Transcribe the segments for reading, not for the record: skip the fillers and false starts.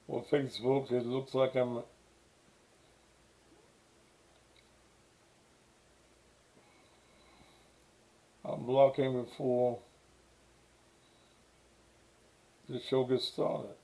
Well, Facebook, it looks like I'm blocking before the show gets started.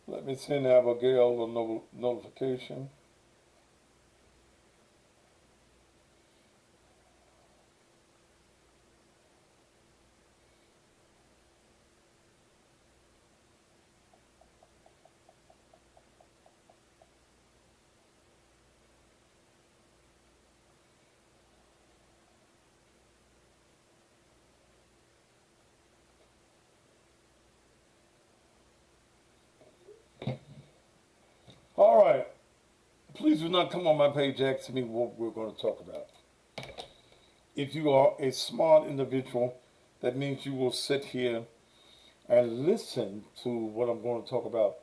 Let me send Abigail a notification. All right. Please do not come on my page asking me what we're going to talk about. If you are a smart individual, that means you will sit here and listen to what I'm going to talk about.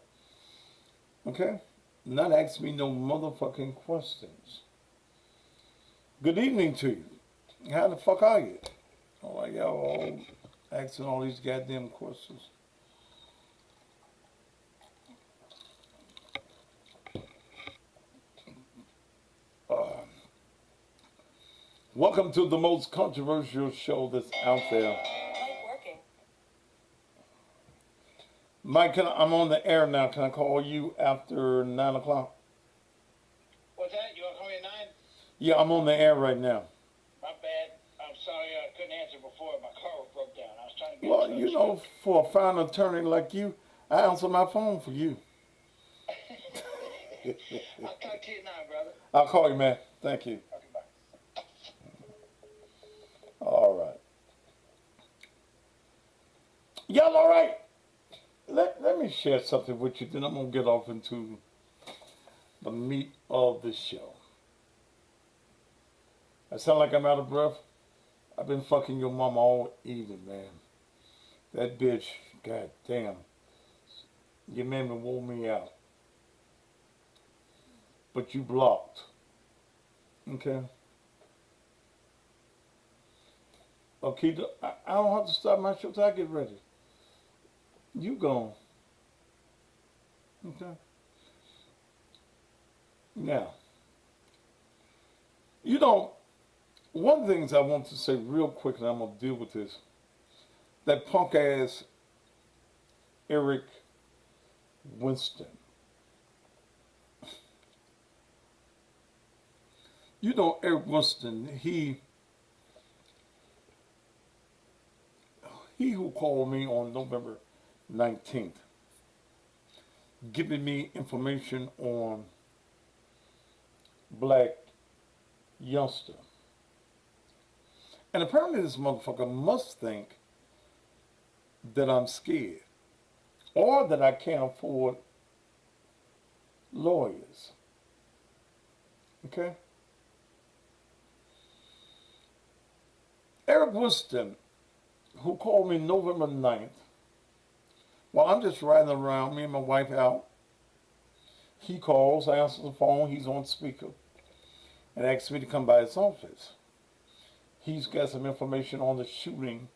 Okay? Not ask me no motherfucking questions. Good evening to you. How the fuck are you? Oh, y'all all asking all these goddamn questions. Uh, Welcome to the most controversial show that's out there. Mike, I'm on the air now. Can I call you after 9 o'clock? What's that? You want to call me at 9? Yeah, I'm on the air right now. My bad. I'm sorry I couldn't answer before. My car broke down. I was trying to get Well, to you know, for a fine attorney like you, I answer my phone for you. I'll talk to you at 9, brother. I'll call you, man. Thank you. Okay, bye. All right. Y'all all right? Let me share something with you, then I'm going to get off into the meat of the show. I sound like I'm out of breath. I've been fucking your mama all evening, man. That bitch, god damn. Your man wore me out. but you blocked. Okay? Okay, I don't have to start my show till I get ready. You gone. Okay? Now, you know, one of the things I want to say real quick, and I'm going to deal with this, that punk ass Eric Winston. You know, Eric Winston, he who called me on November 19th, giving me information on black youngster. And apparently this motherfucker must think that I'm scared or that I can't afford lawyers. Okay? Eric Winston, who called me November 9th, while I'm just riding around, me and my wife out, he calls, I answer the phone, he's on speaker, and asks me to come by his office. He's got some information on the shooting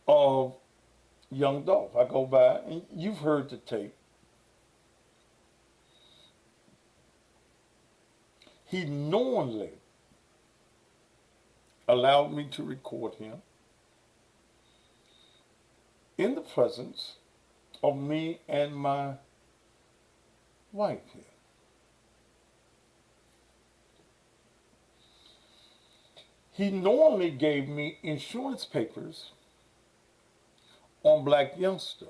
of young Dolph. I go by, and you've heard the tape. He knowingly allowed me to record him in the presence of me and my wife here. He knowingly gave me insurance papers on black youngster.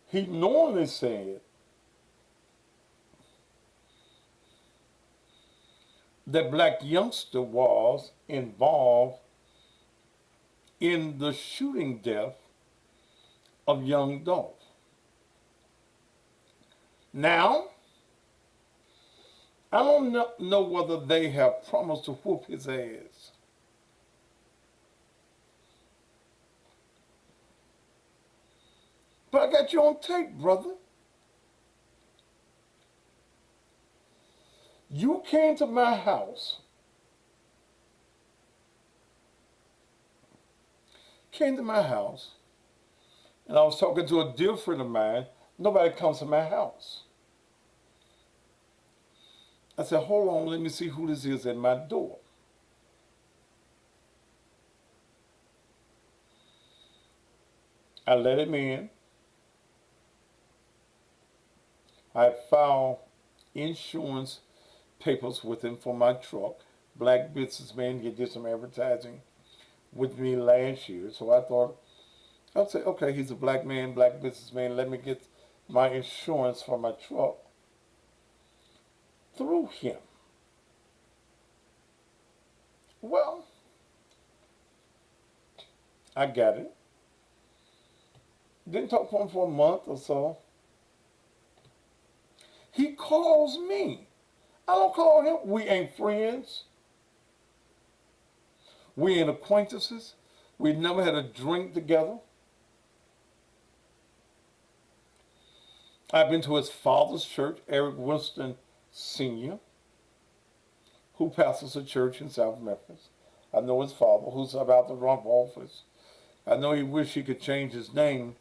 He knowingly said that black youngster was involved in the shooting death of young Dolph. Now, I don't know whether they have promised to whoop his ass. But I got you on tape, brother. You came to my house. Came to my house, and I was talking to a dear friend of mine. Nobody comes to my house. I said, hold on, let me see who this is at my door. I let him in. I filed insurance papers with him for my truck. Black businessman, he did some advertising with me last year. So I thought, I'd say, okay, he's a black man, black businessman. Let me get my insurance for my truck through him. Well, I got it. Didn't talk to him for a month or so. He calls me. I don't call him. We ain't friends. We ain't acquaintances. We never had a drink together. I've been to his father's church, Eric Winston Sr., who pastors a church in South Memphis. I know his father, who's about to run for office. I know he wished he could change his name.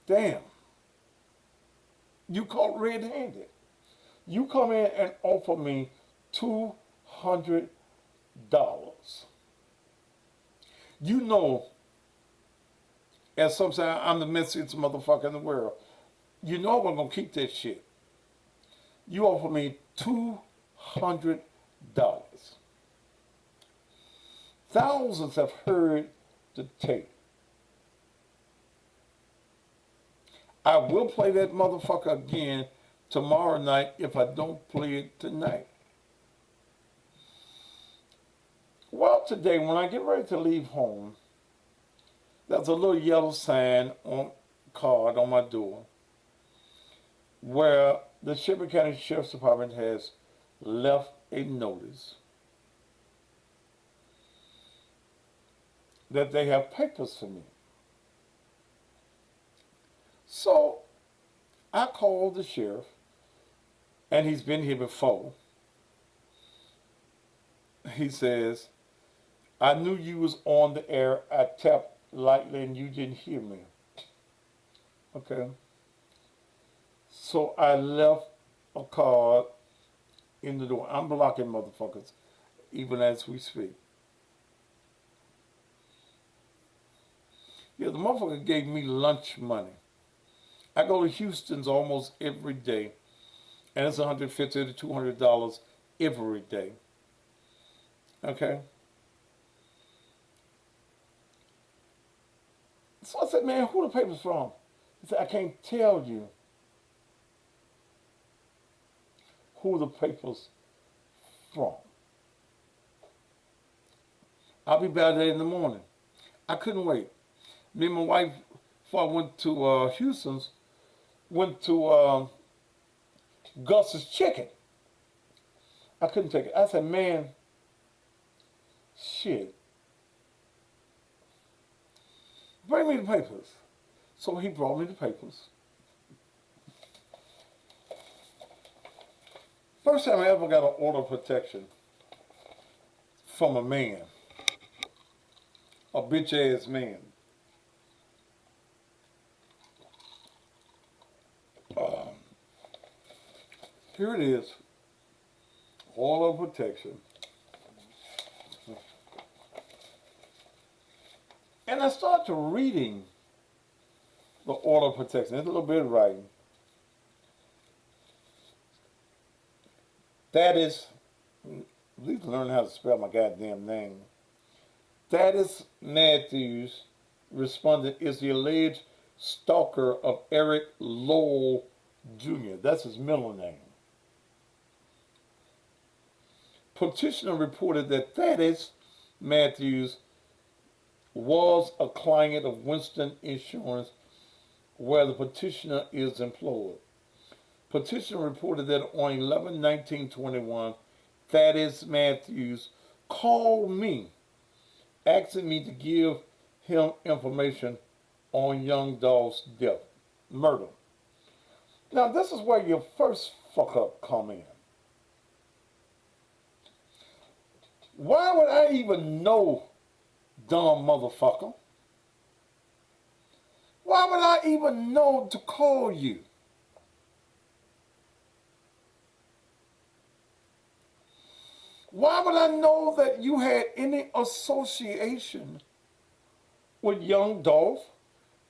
Damn. You caught red-handed. You come in and offer me $200. You know, as some say, I'm the messiest motherfucker in the world. You know I'm going to keep that shit. You offer me $200. Thousands have heard the tape. I will play that motherfucker again tomorrow night if I don't play it tonight. Well, today, when I get ready to leave home, there's a little yellow sign on card on my door where the Shelby County Sheriff's Department has left a notice that they have papers for me. So I called the sheriff, and he's been here before. He says, I knew you was on the air. I tapped lightly and you didn't hear me. Okay. So I left a card in the door. I'm blocking motherfuckers even as we speak. Yeah, the motherfucker gave me lunch money. I go to Houston's almost every day, and it's $150 to $200 every day. Okay? So I said, man, who the papers from? He said, I can't tell you who the papers from. I'll be back there in the morning. I couldn't wait. Me and my wife, before I went to Houston's, went to Gus's Chicken. I couldn't take it. I said, man, shit. Bring me the papers. So he brought me the papers. First time I ever got an order of protection from a man. A bitch ass man. Here it is. Order of protection. And I started reading the order of protection. There's a little bit of writing. That is, at least learn how to spell my goddamn name. Thaddeus Matthews, respondent, is the alleged stalker of Eric Lowell Jr. That's his middle name. Petitioner reported that Thaddeus Matthews was a client of Winston Insurance, where the petitioner is employed. Petitioner reported that on 11/19/21, Thaddeus Matthews called me, asking me to give him information on young Dolph's death, murder. Now, this is where your first fuck up come in. Why would I even know, dumb motherfucker? Why would I even know to call you? Why would I know that you had any association with young Dolph,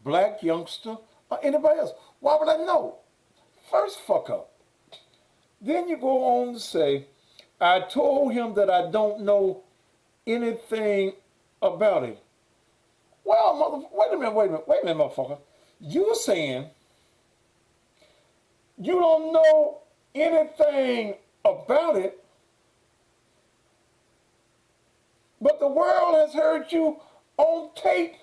black youngster, or anybody else? Why would I know? First fuck up. Then you go on to say, I told him that I don't know anything about it. Well, wait a minute, motherfucker. You're saying you don't know anything about it, but the world has heard you on tape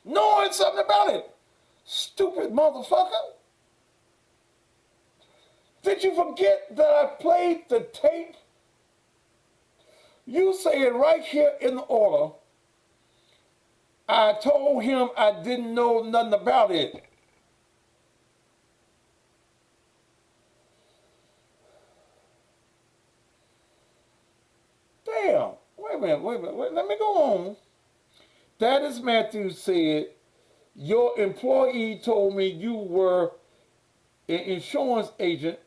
knowing something about it. Stupid motherfucker. Did you forget that I played the tape? You say it right here in the order. I told him I didn't know nothing about it. Damn. Wait a minute. Let me go on. Thaddeus Matthews said, your employee told me you were an insurance agent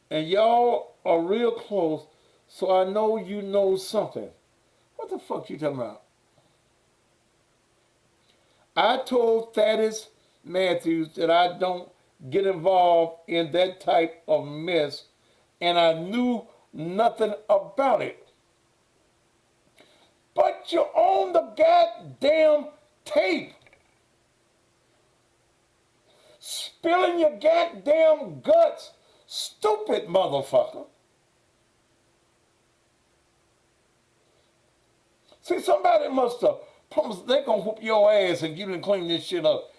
and y'all are real close, so I know you know something. What the fuck you talking about? I told Thaddeus Matthews that I don't get involved in that type of mess, and I knew nothing about it. But you're on the goddamn tape, spilling your goddamn guts, stupid motherfucker. See, somebody must have promised they're gonna whoop your ass if you didn't clean this shit up.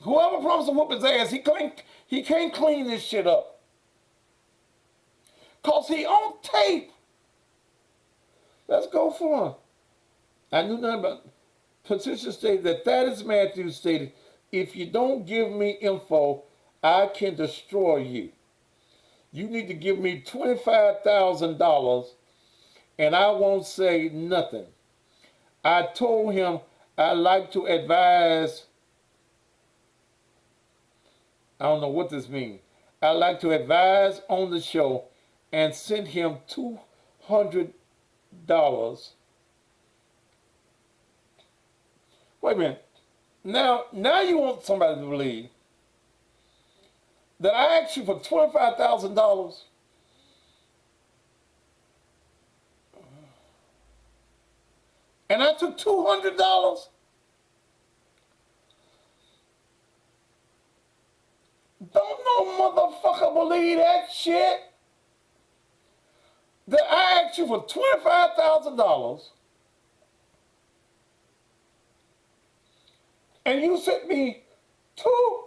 Whoever promised to whoop his ass, he can't clean this shit up. Cause he on tape. Let's go for him. I knew nothing about. Petition stated that Thaddeus Matthews stated, if you don't give me info, I can destroy you. You need to give me $25,000 and I won't say nothing. I told him I like to advise. I don't know what this means. I like to advise on the show and sent him $200. Wait a minute. Now you want somebody to believe that I asked you for $25,000 and I took $200? Don't no motherfucker believe that shit. That I asked you for $25,000 and you sent me two.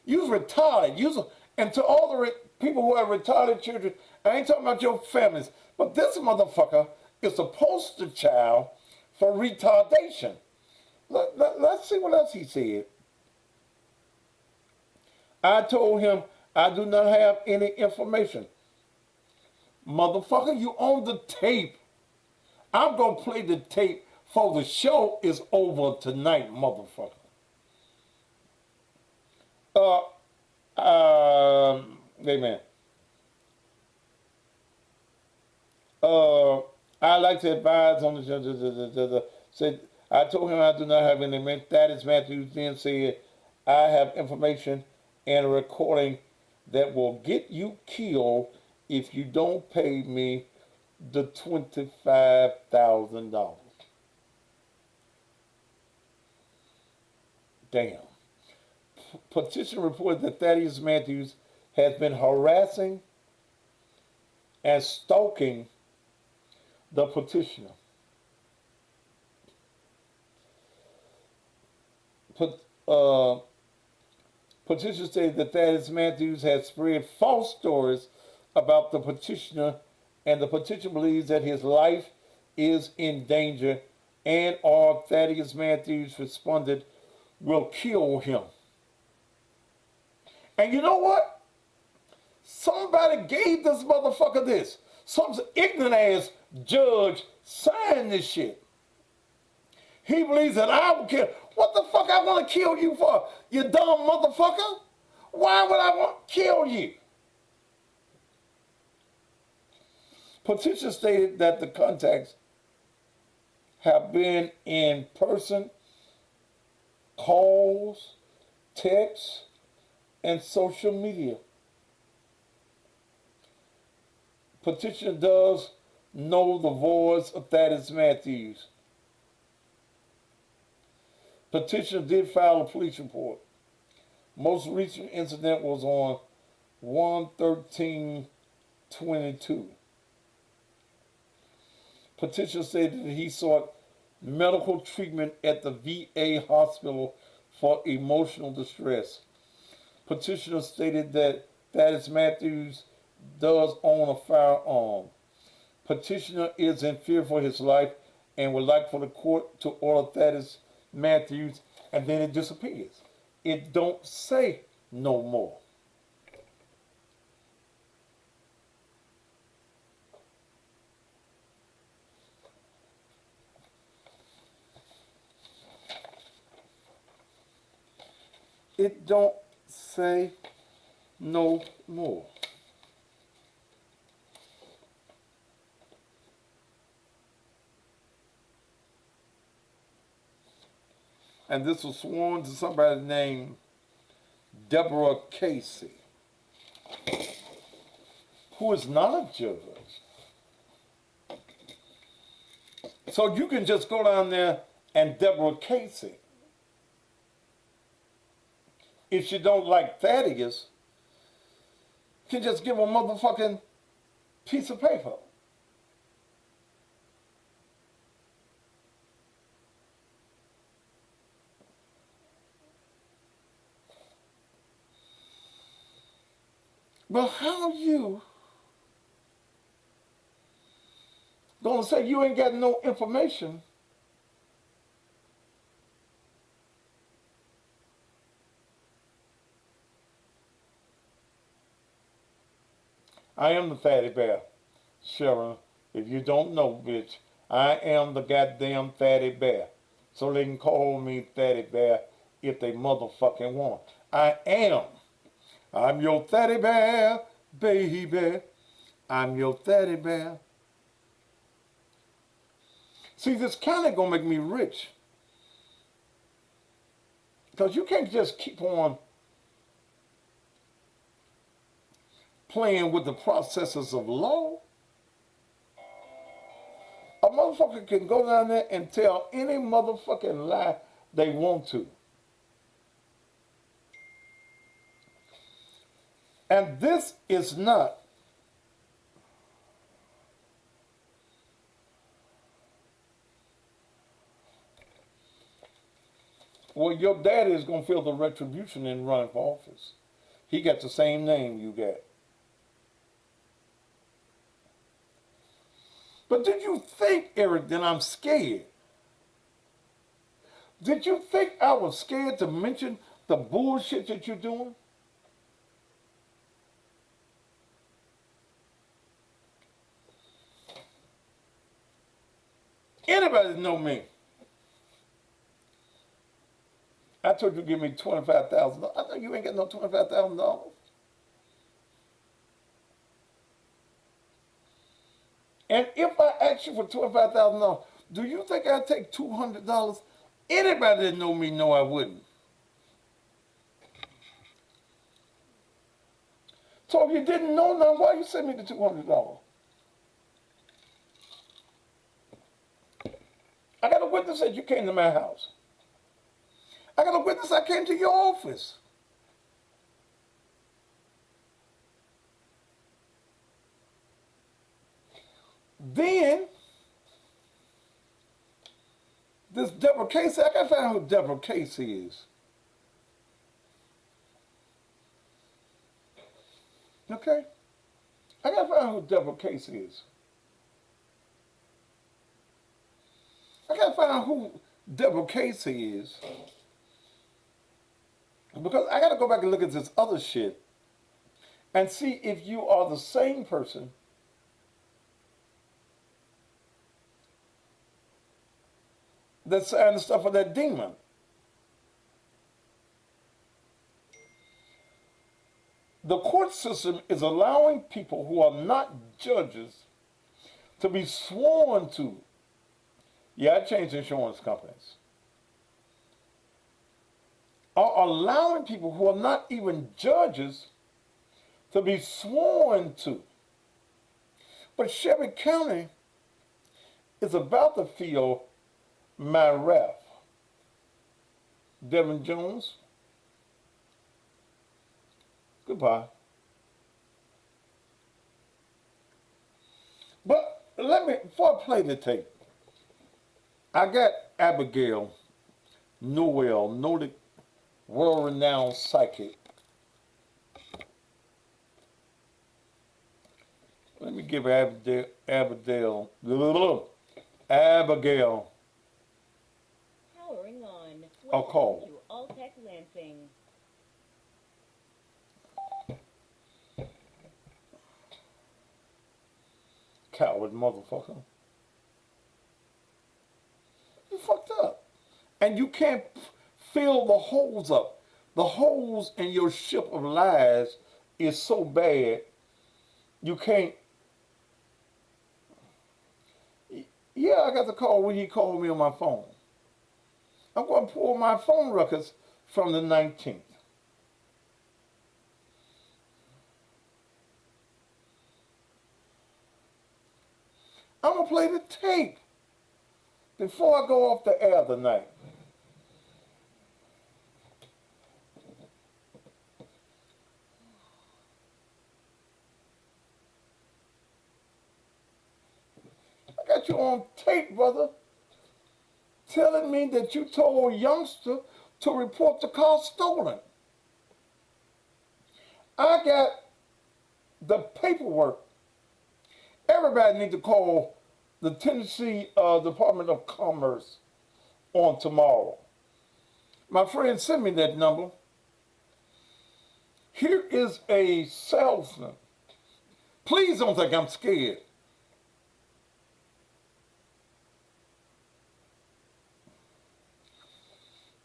You're retarded. And to all the people who have retarded children, I ain't talking about your families, but this motherfucker is the poster child for retardation. Let's see what else he said. I told him I do not have any information. Motherfucker, you own the tape. I'm going to play the tape for the show is over tonight, motherfucker. Amen. I like to advise on the said I told him I do not have any. Thaddeus Matthews then said, I have information and a recording that will get you killed if you don't pay me the $25,000. Damn. Petition reported that Thaddeus Matthews has been harassing and stalking the petitioner. Petition stated that Thaddeus Matthews has spread false stories about the petitioner, and the petitioner believes that his life is in danger, and or Thaddeus Matthews responded, will kill him. And you know what? Somebody gave this motherfucker this. Some ignorant ass judge signed this shit. He believes that I will kill. What the fuck I want to kill you for, you dumb motherfucker? Why would I want to kill you? Petition stated that the contacts have been in person, calls, texts, and social media. Petitioner does know the voice of Thaddeus Matthews. Petitioner did file a police report. Most recent incident was on 1/13/22. Petitioner stated that he sought medical treatment at the VA hospital for emotional distress. Petitioner stated that Thaddeus Matthews does own a firearm. Petitioner is in fear for his life and would like for the court to order Thaddeus Matthews, and then it disappears. It don't say no more. It don't say no more. And this was sworn to somebody named Deborah Casey, who is not a judge. So you can just go down there and Deborah Casey. If you don't like Thaddeus, you can just give a motherfucking piece of paper. But how you gonna say you ain't got no information I am the fatty bear, Sharon. If you don't know, bitch, I am the goddamn fatty bear. So they can call me fatty bear if they motherfucking want. I am. I'm your fatty bear, baby. I'm your fatty bear. See, this kind of gonna make me rich. Because you can't just keep on playing with the processes of law. A motherfucker can go down there and tell any motherfucking lie they want to. And this is not well, your daddy is going to feel the retribution in running for office. He got the same name you got. But did you think, Eric, that I'm scared? Did you think I was scared to mention the bullshit that you're doing? Anybody know me? I told you to give me $25,000. I know you ain't got no $25,000. And if I ask you for $25,000, do you think I'd take $200? Anybody that know me know I wouldn't. So if you didn't know now, why you send me the $200? I got a witness that you came to my house. I got a witness I came to your office. Then, this Deborah Casey, I gotta find out who Deborah Casey is. Okay? I gotta find out who Deborah Casey is. I gotta find out who Deborah Casey is. Because I gotta go back and look at this other shit and see if you are the same person that's saying the stuff of that demon. The court system is allowing people who are not judges to be sworn to. Yeah, I changed insurance companies. Are allowing people who are not even judges to be sworn to. But Shelby County is about to feel my wrath. Devin Jones, goodbye. But before I play the tape, I got Abigail, noted world-renowned psychic. Let me give Abigail. Powering on. A call. To All-Tech Lansing. Coward motherfucker. You fucked up. And you can't fill the holes up. The holes in your ship of lies is so bad, you can't. Yeah, I got the call when he called me on my phone. I'm going to pull my phone records from the 19th. I'm going to play the tape before I go off the air tonight. I got you on tape, brother, telling me that you told a youngster to report the car stolen. I got the paperwork. Everybody need to call the Tennessee Department of Commerce on tomorrow. My friend sent me that number. Here is a salesman. Please don't think I'm scared.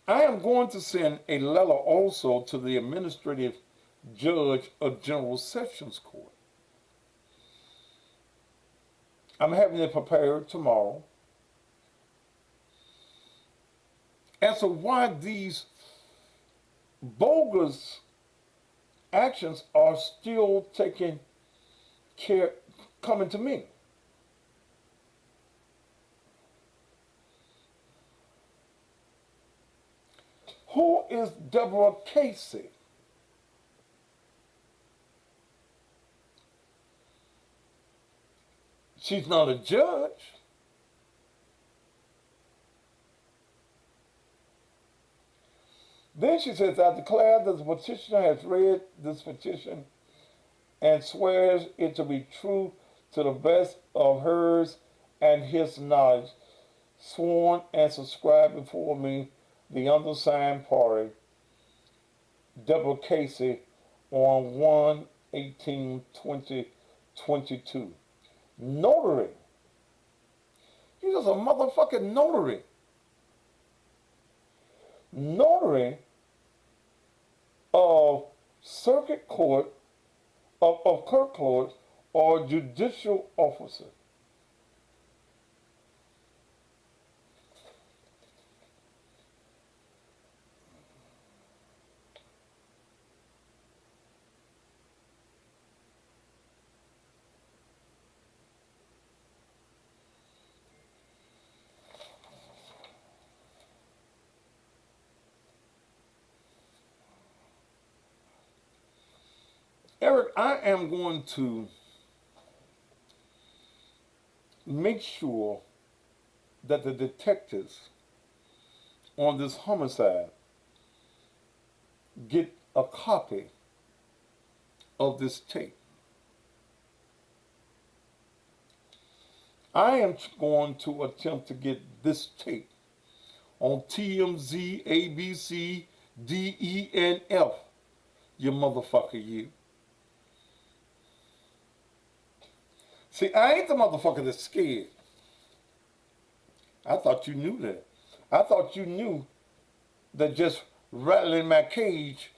I am going to send a letter also to the administrative judge of General Sessions Court. I'm having it prepared tomorrow. And so why these bogus actions are still taking care, coming to me. Who is Deborah Casey? She's not a judge. Then she says, I declare that the petitioner has read this petition and swears it to be true to the best of hers and his knowledge, sworn and subscribed before me, the undersigned party, Deborah Casey, on 1/18/2022. Notary. You're just a motherfucking notary. Notary of circuit court, of clerk court, or judicial officer. Eric, I am going to make sure that the detectives on this homicide get a copy of this tape. I am going to attempt to get this tape on TMZ, ABC, DE, and F. You motherfucker, you. See, I ain't the motherfucker that's scared. I thought you knew that. I thought you knew that just rattling my cage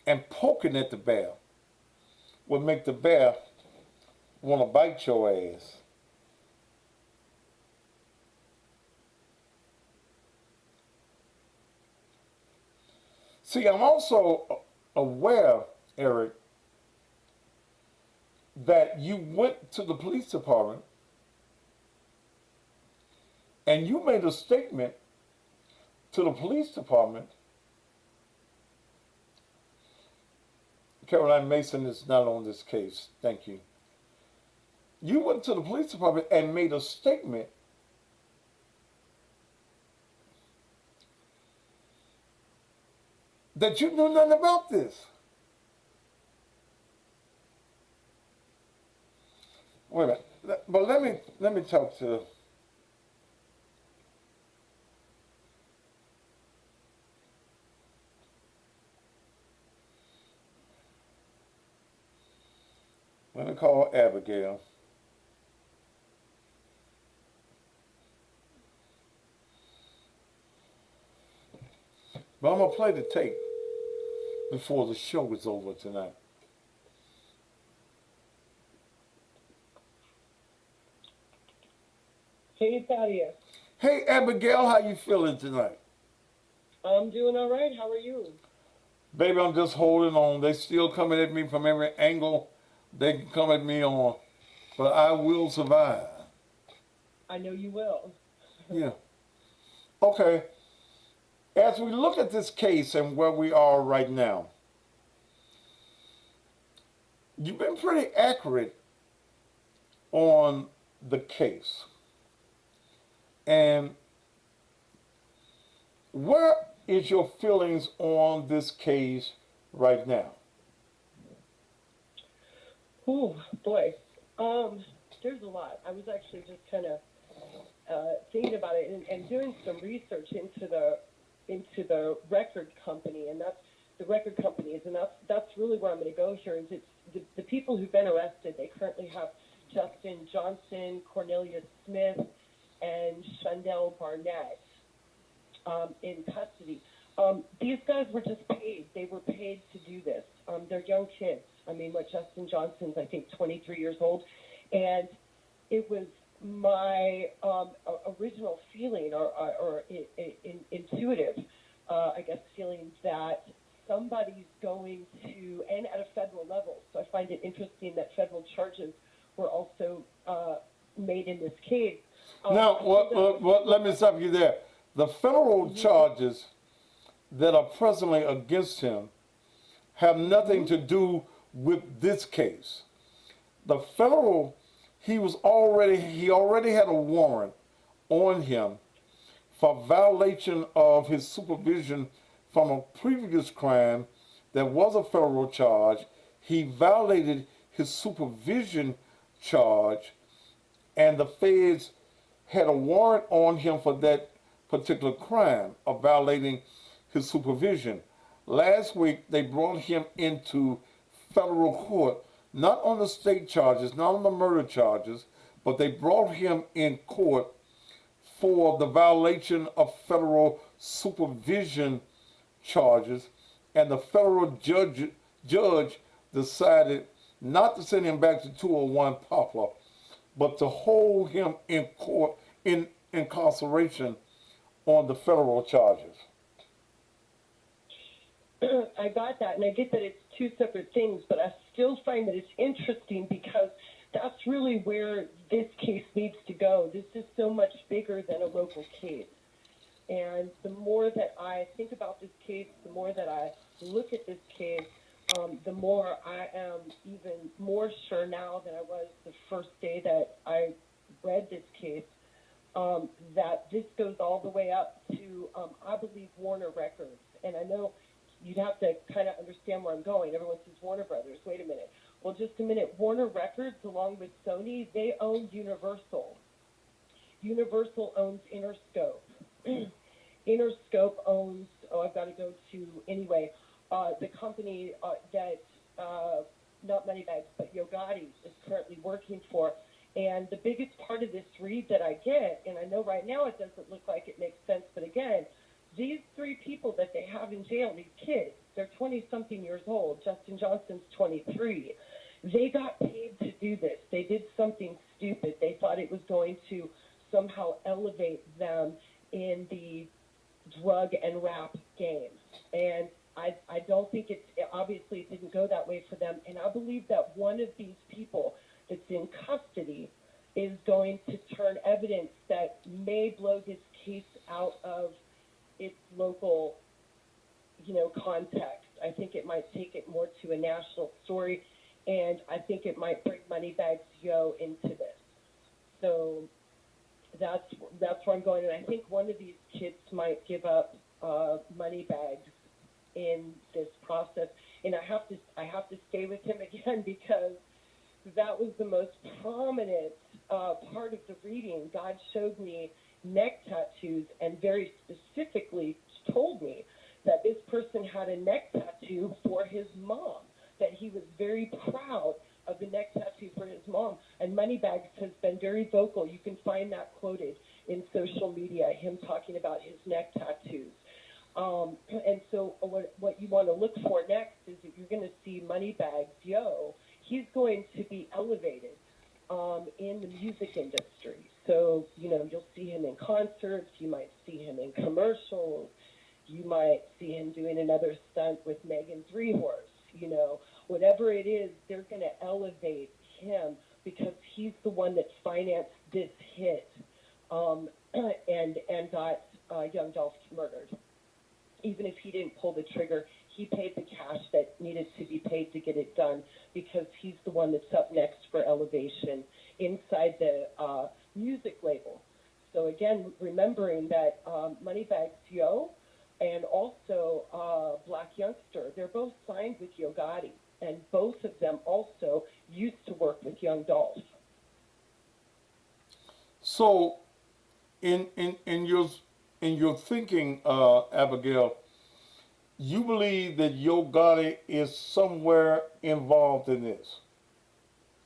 and poking at the bear would make the bear want to bite your ass. See, I'm also aware, Eric, that you went to the police department and you made a statement to the police department. Caroline Mason is not on this case. Thank you. You went to the police department and made a statement that you knew nothing about this. Wait a minute. But let me talk to. Let me call Abigail. But I'm gonna play the tape before the show is over tonight. Hey, Thaddeus. Hey, Abigail, how you feeling tonight? I'm doing all right. How are you? Baby, I'm just holding on. They still coming at me from every angle they can come at me on, but I will survive. I know you will. Yeah. Okay. As we look at this case and where we are right now, you've been pretty accurate on the case. And where is your feelings on this case right now? Ooh, boy. There's a lot. I was actually just kind of thinking about it and doing some research into the record company, and that's the record companies, and that's really where I'm going to go here. Is it's the people who've been arrested? They currently have Justin Johnson, Cornelius Smith, and Shondell Barnett in custody. These guys were just paid. They were paid to do this. They're young kids. I mean, what Justin Johnson's, I think, 23 years old, and it was my original feeling or intuitive, I guess, feeling that somebody's going to, and at a federal level. So I find it interesting that federal charges were also made in this case. Now, let me stop you there. The federal charges that are presently against him have nothing to do with this case. The federal, he already had a warrant on him for violation of his supervision from a previous crime that was a federal charge. He violated his supervision charge, and the feds had a warrant on him for that particular crime of violating his supervision. Last week, they brought him into federal court, not on the state charges, not on the murder charges, but they brought him in court for the violation of federal supervision charges, and the federal judge decided not to send him back to 201 Poplar, but to hold him in court in incarceration on the federal charges. I got that, and I get that it's two separate things, but I still find that it's interesting because that's really where this case needs to go. This is so much bigger than a local case. And the more that I think about this case, the more that I look at this case, the more I am even more sure now than I was the first day that I read this case, that this goes all the way up to, I believe, Warner Records. And I know you'd have to kind of understand where I'm going. Everyone says Warner Brothers. Wait a minute. Well, just a minute. Warner Records, along with Sony, they own Universal. Universal owns Interscope. Interscope owns, I've got to go to, anyway, the company that, not Moneybags, but Yo Gotti is currently working for. And the biggest part of this read that I get, and I know right now it doesn't look like it makes sense, but again, these three people that they have in jail, these kids, they're 20-something years old. Justin Johnson's 23. They got paid to do this. They did something stupid. They thought it was going to somehow elevate them in the drug and rap game. And I don't think obviously it didn't go that way for them. And I believe that one of these people that's in custody is going to turn evidence that may blow this case out of its local, context. I think it might take it more to a national story, and I think it might bring Moneybags Yo into this. So that's where I'm going, and I think one of these kids might give up Moneybags in this process. And I have to stay with him again because that was the most prominent part of the reading. God showed me neck tattoos and very specifically told me that this person had a neck tattoo for his mom, that he was very proud of the neck tattoo for his mom. And Moneybags has been very vocal. You can find that quoted in social media, him talking about his neck tattoos. And so what you want to look for next is that you're going to see Moneybags Yo. He's going to be elevated in the music industry. So, you'll see him in concerts. You might see him in commercials. You might see him doing another stunt with Megan Three Horse. Whatever it is, they're going to elevate him because he's the one that financed this hit and got Young Dolph murdered. Even if he didn't pull the trigger, he paid the cash that needed to be paid to get it done because he's the one that's up next for elevation inside the music label. So again, remembering that Moneybags Yo and also Black Youngster, they're both signed with Yo Gotti. And both of them also used to work with young Dolph. So, in your thinking, Abigail, you believe that Yo Gotti is somewhere involved in this?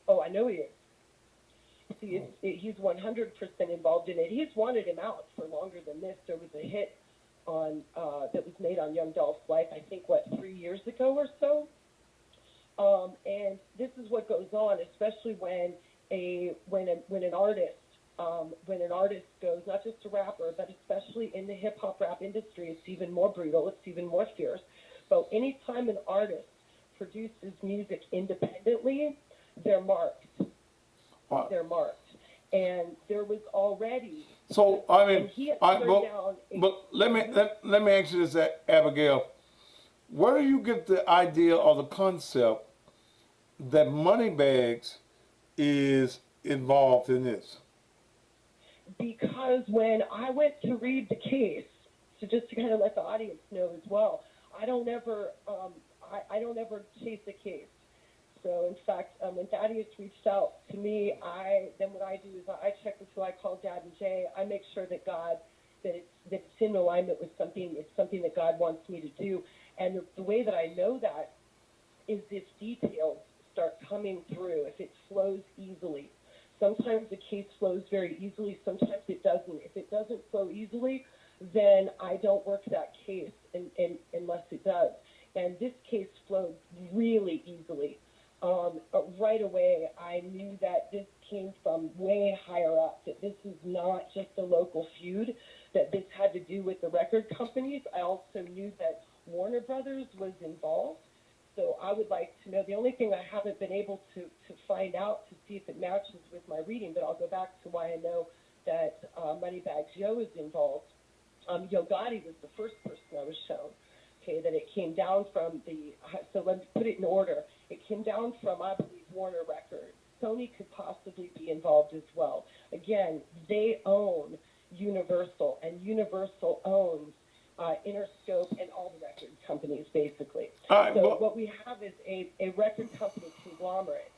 Oh, I know he is. See, he's 100% involved in it. He's wanted him out for longer than this. There was a hit on that was made on young Dolph's life, I think, 3 years ago or so. And this is what goes on, especially when an artist goes, not just a rapper, but especially in the hip hop rap industry, it's even more brutal, it's even more fierce. But anytime an artist produces music independently, they're marked. They're marked. And there was already. So I mean, down but let me ask you this, Abigail. Where do you get the idea or the concept that Moneybags is involved in this? Because when I went to read the case, so just to kind of let the audience know as well, I don't ever chase a case. So in fact, when Thaddeus reached out to me, what I do is I check with who I call Dad and Jay. I make sure that it's in alignment with something. It's something that God wants me to do. And the way that I know that is if details start coming through, if it flows easily. Sometimes the case flows very easily. Sometimes it doesn't. If it doesn't flow easily, then I don't work that case unless it does. And this case flowed really easily. Right away, I knew that this came from way higher up, that this is not just a local feud, that this had to do with the record companies. I also knew that Warner Brothers was involved. So I would like to know, the only thing I haven't been able to find out to see if it matches with my reading, but I'll go back to why I know that Moneybag Yo is involved. Yo Gotti was the first person I was shown. Okay, that it came down from so let's put it in order. It came down from, I believe, Warner Records. Sony could possibly be involved as well. Again, they own Universal, and Universal owns Interscope and all the record companies, basically. What we have is a record company conglomerate.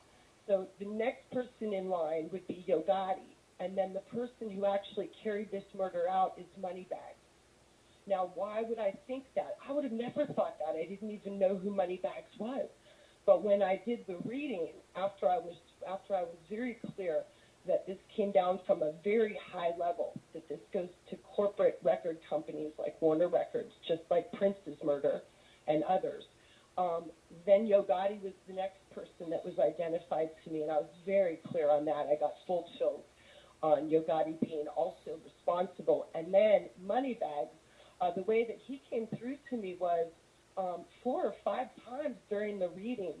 So the next person in line would be Yo Gotti, and then the person who actually carried this murder out is Moneybag. Now, why would I think that? I would have never thought that. I didn't even know who Moneybags was. But when I did the reading, after I was very clear that this came down from a very high level, that this goes to corporate record companies like Warner Records, just like Prince's murder and others, then Yo Gotti was the next person that was identified to me, and I was very clear on that. I got full chills on Yo Gotti being also responsible. And then Moneybags, the way that he came through to me was 4 or 5 times during the reading,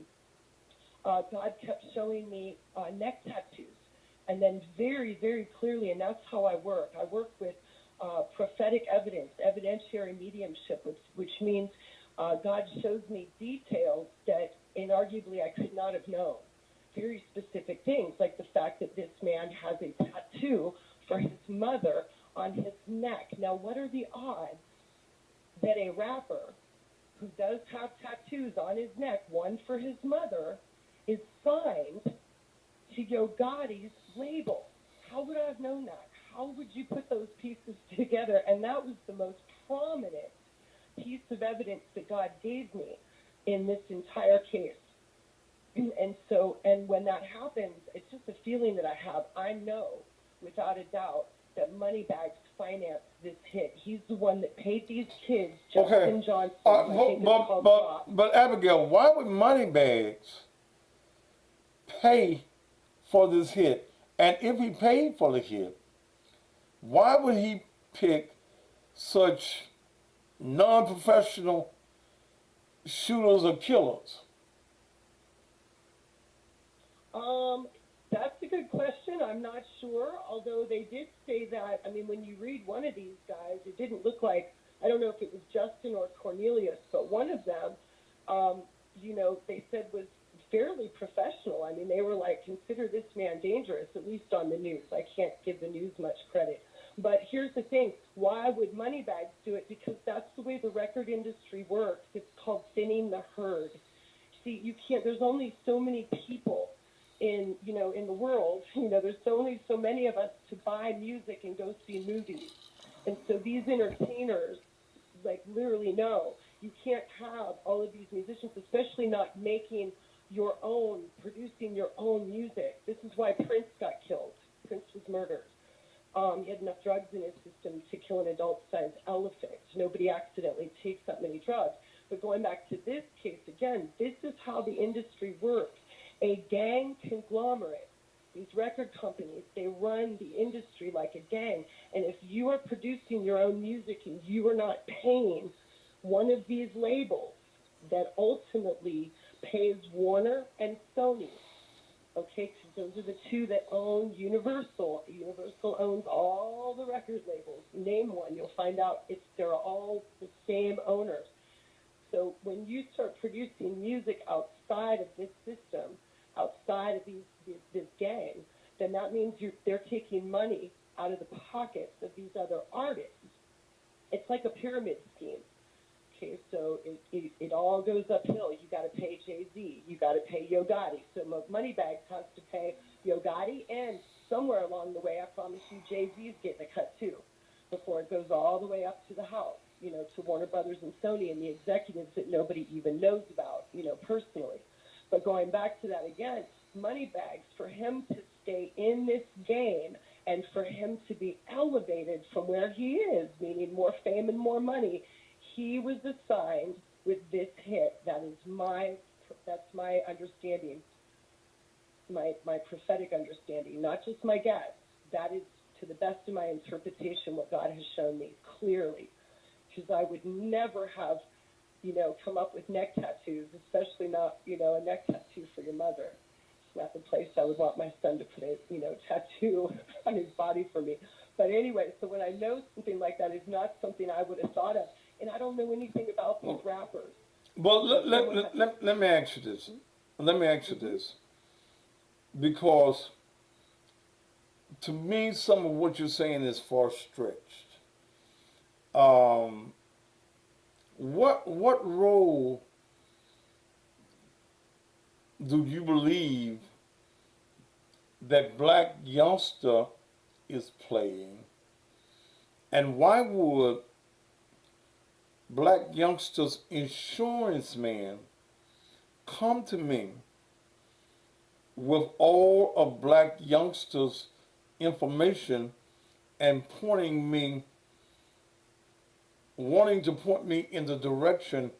God kept showing me neck tattoos. And then very, very clearly, and that's how I work. I work with prophetic evidence, evidentiary mediumship, which means God shows me details that inarguably I could not have known. Very specific things, like the fact that this man has a tattoo for his mother on his neck. Now, what are the odds that a rapper who does have tattoos on his neck, one for his mother, is signed to Yo Gotti's label? How would I have known that? How would you put those pieces together? And that was the most prominent piece of evidence that God gave me in this entire case. And when that happens, it's just a feeling that I have. I know without a doubt that Moneybags financed this hit. He's the one that paid these kids, Justin Johnson. But Abigail, why would Moneybags pay for this hit? And if he paid for the hit, why would he pick such non-professional shooters or killers? That's a good question. I'm not sure, although they did say that, I mean, when you read one of these guys, it didn't look like, I don't know if it was Justin or Cornelius, but one of them, they said was fairly professional. I mean, they were like, consider this man dangerous, at least on the news. I can't give the news much credit. But here's the thing. Why would Moneybags do it? Because that's the way the record industry works. It's called thinning the herd. See, you can't. There's only so many people in in the world. There's only so many of us to buy music and go see movies, and so these entertainers, like, literally, no, you can't have all of these musicians, especially not making your own, producing your own music. This is why Prince got killed. Prince was murdered. He had enough drugs in his system to kill an adult-sized elephant. Nobody accidentally takes that many drugs. But going back to this case, again, this is how the industry works. A gang conglomerate, these record companies, they run the industry like a gang. And if you are producing your own music and you are not paying one of these labels that ultimately pays Warner and Sony, okay, because those are the two that own Universal. Universal owns all the record labels. Name one, you'll find out they're all the same owners. So when you start producing music outside of this system, outside of this gang, then that means they're taking money out of the pockets of these other artists. It's like a pyramid scheme. Okay, so it all goes uphill. You got to pay Jay-Z. You got to pay Yo Gotti. So Moneybags has to pay Yo Gotti, and somewhere along the way, I promise you, Jay-Z's getting a cut too, before it goes all the way up to the house, to Warner Brothers and Sony and the executives that nobody even knows about, personally. But going back to that again, Moneybags, for him to stay in this game and for him to be elevated from where he is, meaning more fame and more money, he was assigned with this hit. That's my understanding, my prophetic understanding, not just my guess. That is, to the best of my interpretation, what God has shown me clearly. Because I would never have, come up with neck tattoos, especially not, a neck tattoo for your mother. It's not the place I would want my son to put a, tattoo on his body for me. But anyway, so when I know something like that is not something I would have thought of, and I don't know anything about these rappers. Well, let me ask you this. Let me ask you this. Because to me, some of what you're saying is far-stretched. What role do you believe that black youngster is playing, and why would black youngsters insurance man come to me with all of black youngsters information and wanting to point me in the direction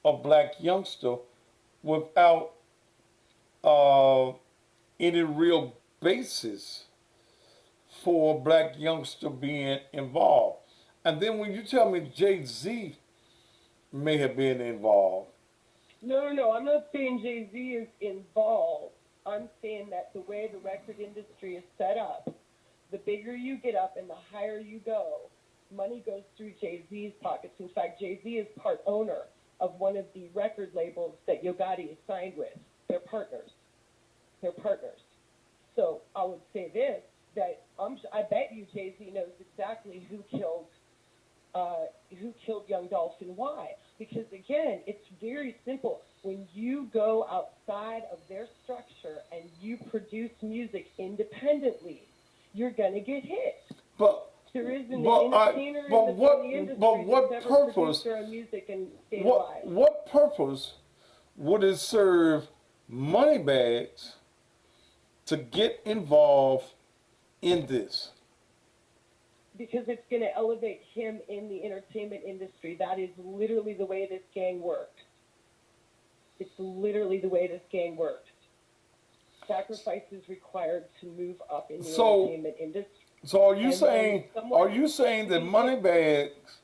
of black youngster without any real basis for black youngster being involved? And then when you tell me Jay-Z may have been involved. No, I'm not saying Jay-Z is involved. I'm saying that the way the record industry is set up, the bigger you get up and the higher you go, money goes through Jay-Z's pockets. In fact, Jay-Z is part owner of one of the record labels that Yo Gotti is signed with. They're partners. So I would say this, that I bet you Jay-Z knows exactly who killed Young Dolph and why. Because again, it's very simple. When you go outside of their structure and you produce music independently, you're gonna get hit. But there isn't an entertainer in the industry that's ever produced their own music and stayed alive. What purpose would it serve Moneybags to get involved in this? Because it's going to elevate him in the entertainment industry. That is literally the way this gang works. It's literally the way this gang works. Sacrifices required to move up in the entertainment industry. So are you saying that Moneybags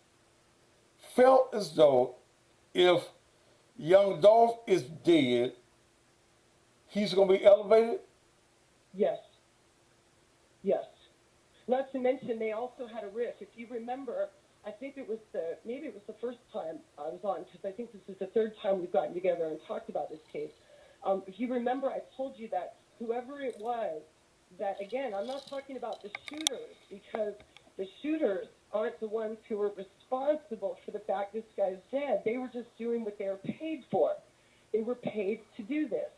felt as though if Young Dolph is dead, he's going to be elevated? Yes. Not to mention, they also had a riff. If you remember, I think maybe it was the first time I was on, because I think this is the third time we've gotten together and talked about this case. If you remember, I told you that whoever it was, that again, I'm not talking about the shooters, because the shooters aren't the ones who were responsible for the fact this guy's dead. They were just doing what they were paid for. They were paid to do this.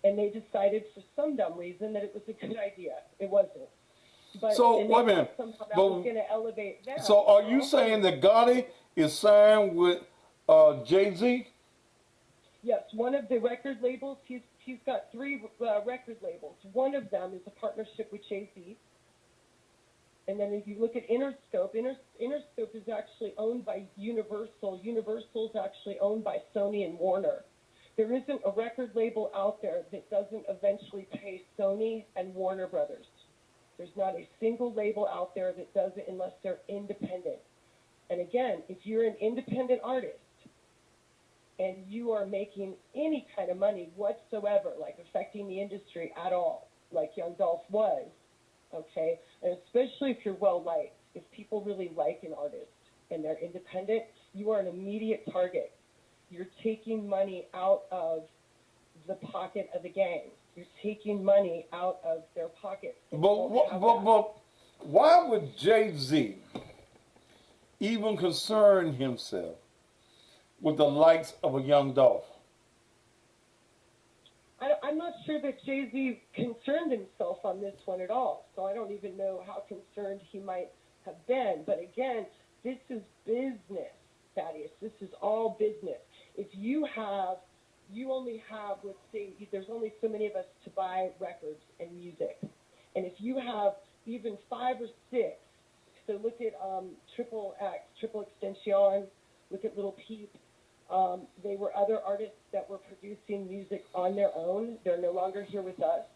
And they decided for some dumb reason that it was a good idea. It wasn't. But So, and they wait a minute. thought somehow that But- was going to elevate them. So are you saying that Gotti is signed with Jay-Z? Yes, one of the record labels, he's got three record labels. One of them is a partnership with Jay-Z. And then if you look at Interscope, Interscope is actually owned by Universal. Universal is actually owned by Sony and Warner. There isn't a record label out there that doesn't eventually pay Sony and Warner Brothers. There's not a single label out there that does it unless they're independent. And again, if you're an independent artist and you are making any kind of money whatsoever, like affecting the industry at all, like Young Dolph was, okay, and especially if you're well-liked, if people really like an artist and they're independent, you are an immediate target. You're taking money out of the pocket of the gang. You're taking money out of their pockets. But why would Jay-Z even concern himself with the likes of a Young Dolph? I'm not sure that Jay-Z concerned himself on this one at all, so I don't even know how concerned he might have been. But again, this is business, Thaddeus. This is all business. If you only have, let's say, there's only so many of us to buy records and music. And if you have even 5 or 6, so look at Triple X, Triple Extension, look at Little Peep. They were other artists that were producing music on their own. They're no longer here with us.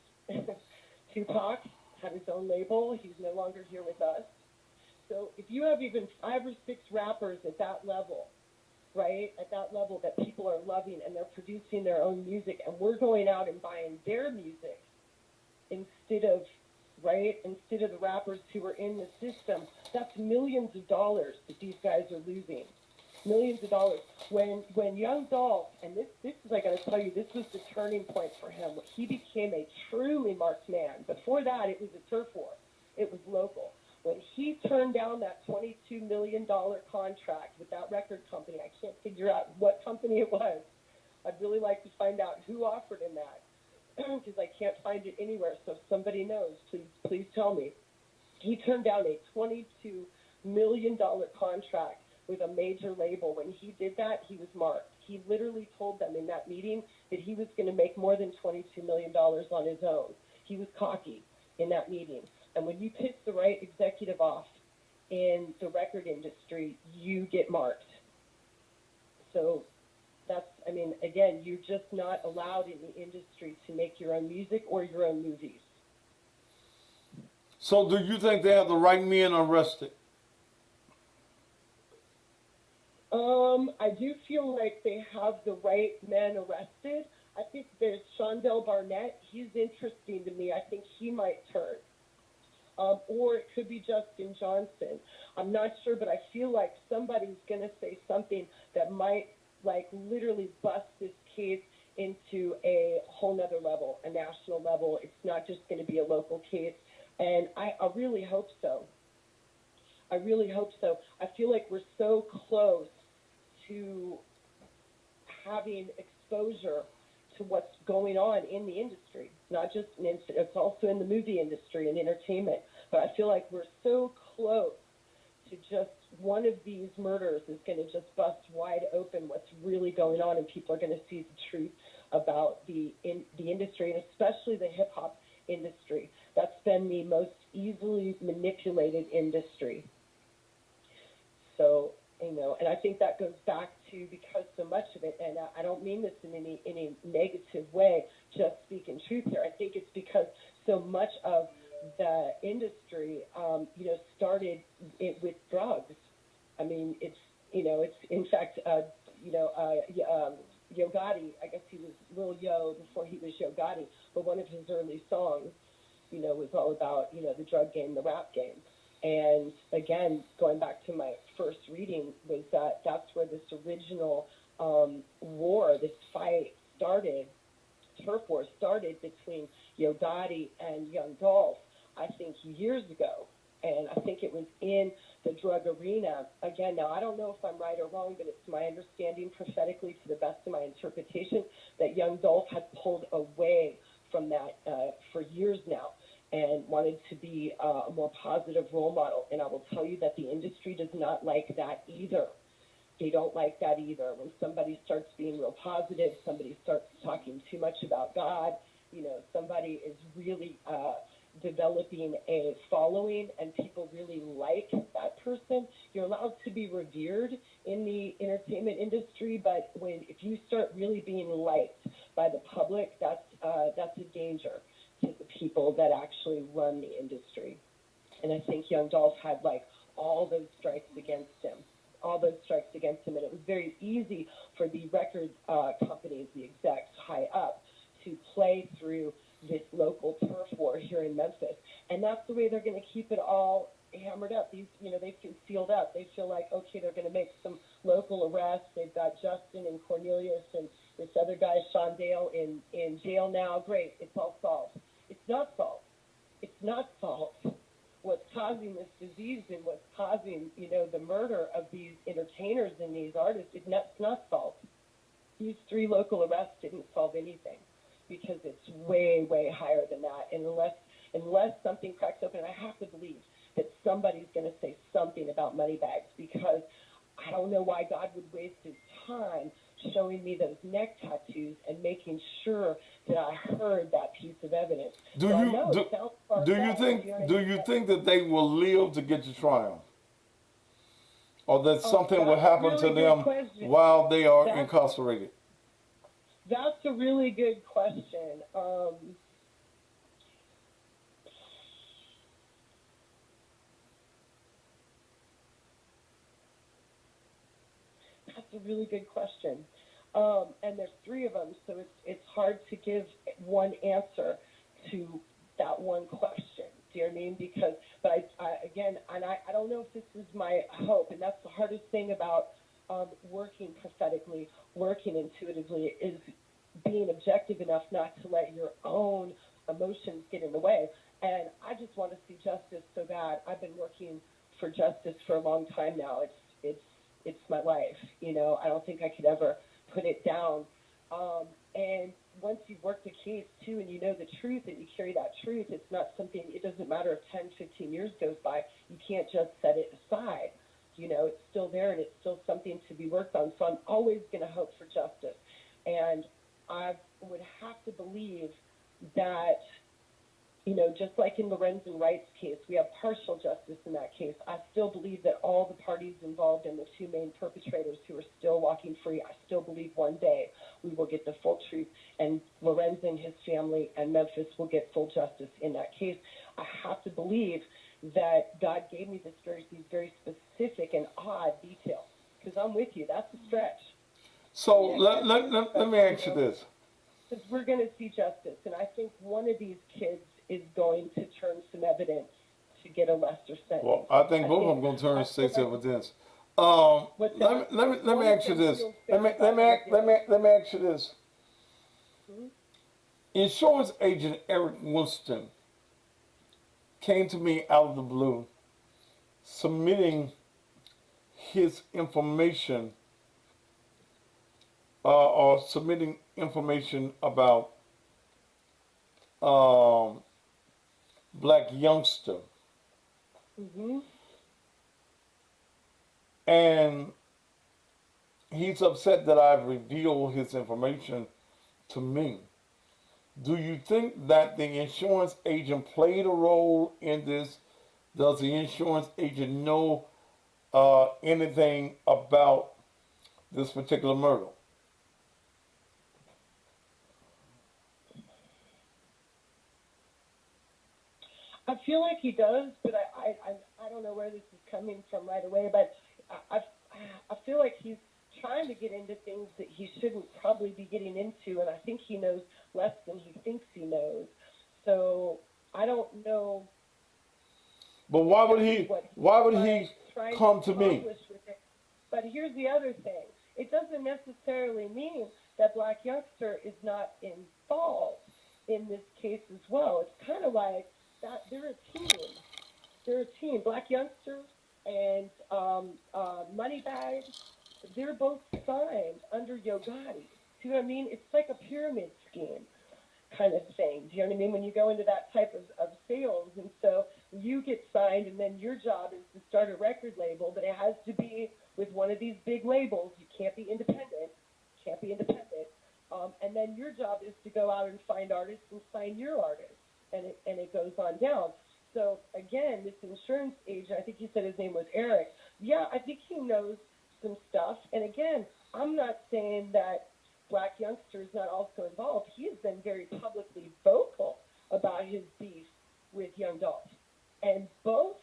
Tupac had his own label. He's no longer here with us. So if you have even 5 or 6 rappers at that level, right, at that level that people are loving and they're producing their own music and we're going out and buying their music instead of the rappers who are in the system, that's millions of dollars that these guys are losing. Millions of dollars. When Young Dolph, and this is, I got to tell you, this was the turning point for him. He became a truly marked man. Before that, it was a turf war. It was local. When he turned down that $22 million contract with that record company, I can't figure out what company it was. I'd really like to find out who offered him that because I can't find it anywhere. So if somebody knows, please tell me. He turned down a $22 million contract with a major label. When he did that, he was marked. He literally told them in that meeting that he was going to make more than $22 million on his own. He was cocky in that meeting. And when you piss the right executive off in the record industry, you get marked. So that's, I mean, again, you're just not allowed in the industry to make your own music or your own movies. So do you think they have the right men arrested? I do feel like they have the right men arrested. I think there's Shondell Barnett. He's interesting to me. I think he might turn. Or it could be Justin Johnson. I'm not sure, but I feel like somebody's going to say something that might, like, literally bust this case into a whole nother level, a national level. It's not just going to be a local case. And I really hope so. I really hope so. I feel like we're so close to having exposure to what's going on in the industry. Not just it's also in the movie industry and entertainment. But I feel like we're so close to just one of these murders is going to just bust wide open what's really going on, and people are going to see the truth about the industry, and especially the hip hop industry. That's been the most easily manipulated industry. So, you know, and I think that goes back to because so much of it, and I don't mean this in any negative way, just speaking truth here. I think it's because so much of the industry, started with drugs. I mean, it's in fact, Yo Gotti, I guess he was Lil Yo before he was Yo Gotti, but one of his early songs, was all about, the drug game, the rap game. And again, going back to my first reading, was that's where this original war, this fight started, turf war started between Yo Gotti and Young Dolph, I think years ago. and I think it was in the drug arena. Again, now I don't know if I'm right or wrong, but it's my understanding prophetically, to the best of my interpretation, that young Dolph had pulled away from that for years now and wanted to be a more positive role model. And I will tell you that the industry does not like that either. They don't like that either. When somebody starts being real positive, somebody starts talking too much about God, somebody is really developing a following and people really like that person, you're allowed to be revered in the entertainment industry, but if you start really being liked by the public, that's a danger to the people that actually run the industry. And I think young Dolph had all those strikes against him. And it was very easy for the record companies, the execs high up, to play through this local turf war here in Memphis. And that's the way they're going to keep it all hammered up. They feel sealed up. They feel like, okay, they're going to make some local arrests. They've got Justin and Cornelius and this other guy, Sean Dale, in jail now. Great, it's all solved. It's not solved. It's not solved. What's causing this disease and what's causing, the murder of these entertainers and these artists, it's not solved. These 3 local arrests didn't solve anything, because it's way, way higher than that. And unless something cracks open, I have to believe that somebody's going to say something about Moneybags, because I don't know why God would waste his time showing me those neck tattoos and making sure that I heard that piece of evidence. Do you think that they will live to get to trial, or that something will happen to them while they are incarcerated? That's a really good question. That's a really good question. And there's 3 of them, so it's hard to give one answer to that one question. Do you know what I mean? But I don't know if this is my hope, and that's the hardest thing about working prophetically, working intuitively, is being objective enough not to let your own emotions get in the way. And I just want to see justice so bad. I've been working for justice for a long time now. It's my life. I don't think I could ever put it down. And once you've worked the case too, and you know the truth and you carry that truth, it's not something, it doesn't matter if 10, 15 years goes by, you can't just set it aside. It's still there and it's still something to be worked on. So I'm always going to hope for justice. And I would have to believe that, just like in Lorenzen Wright's case, we have partial justice in that case. I still believe that all the parties involved and the 2 main perpetrators who are still walking free, I still believe one day we will get the full truth, and Lorenzen, his family, and Memphis will get full justice in that case. I have to believe that God gave me these very specific and odd details, because I'm with you. That's a stretch. So let me ask you this. Because we're going to see justice, and I think one of these kids is going to turn some evidence to get a lesser sentence. Well, I think both of them going to turn state evidence. Let me ask you this. Let me ask you this. Insurance agent Eric Winston came to me out of the blue, submitting his information or submitting information about black youngster. And he's upset that I've revealed his information to me. Do you think that the insurance agent played a role in this? Does the insurance agent know anything about this particular murder? I feel like he does, but I don't know where this is coming from right away. But I feel like he's trying to get into things that he shouldn't probably be getting into, and I think he knows less than he thinks he knows. So I don't know. But why would he come to me? But here's the other thing. It doesn't necessarily mean that Black Youngster is not involved in this case as well. It's kind of like that they're a team. They're a team. Black Youngster and Moneybag, they're both signed under Yo Gotti. See what I mean? It's like a pyramid scheme kind of thing. Do you know what I mean? When you go into that type of sales, and so you get signed, and then your job is to start a record label, but it has to be with one of these big labels. You can't be independent. Can't be independent. And then your job is to go out and find artists and sign your artists, and it goes on down. So again, this insurance agent, I think you said his name was Eric. Yeah, I think he knows some stuff. And again, I'm not saying that Black Youngster is not also involved. He has been very publicly vocal about his beef with Young Dolph. And both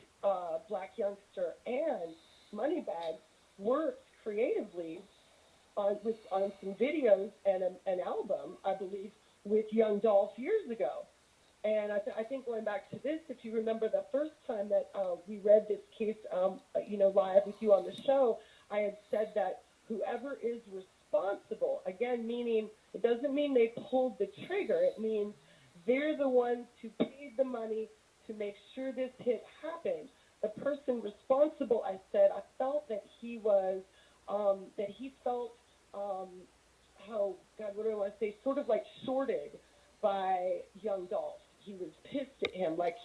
Black Youngster and Moneybag worked creatively on some videos and an album, I believe, with Young Dolph years ago. And I think going back to this, if you remember the first time that we read this case, live with you on the show, I had said that whoever is responsible, again, meaning it doesn't mean they pulled the trigger. It means they're the ones who paid the money to make sure this hit happened. The person responsible, I said, I felt that he was, sort of like shorted by Young Dolph. He was pissed at him, like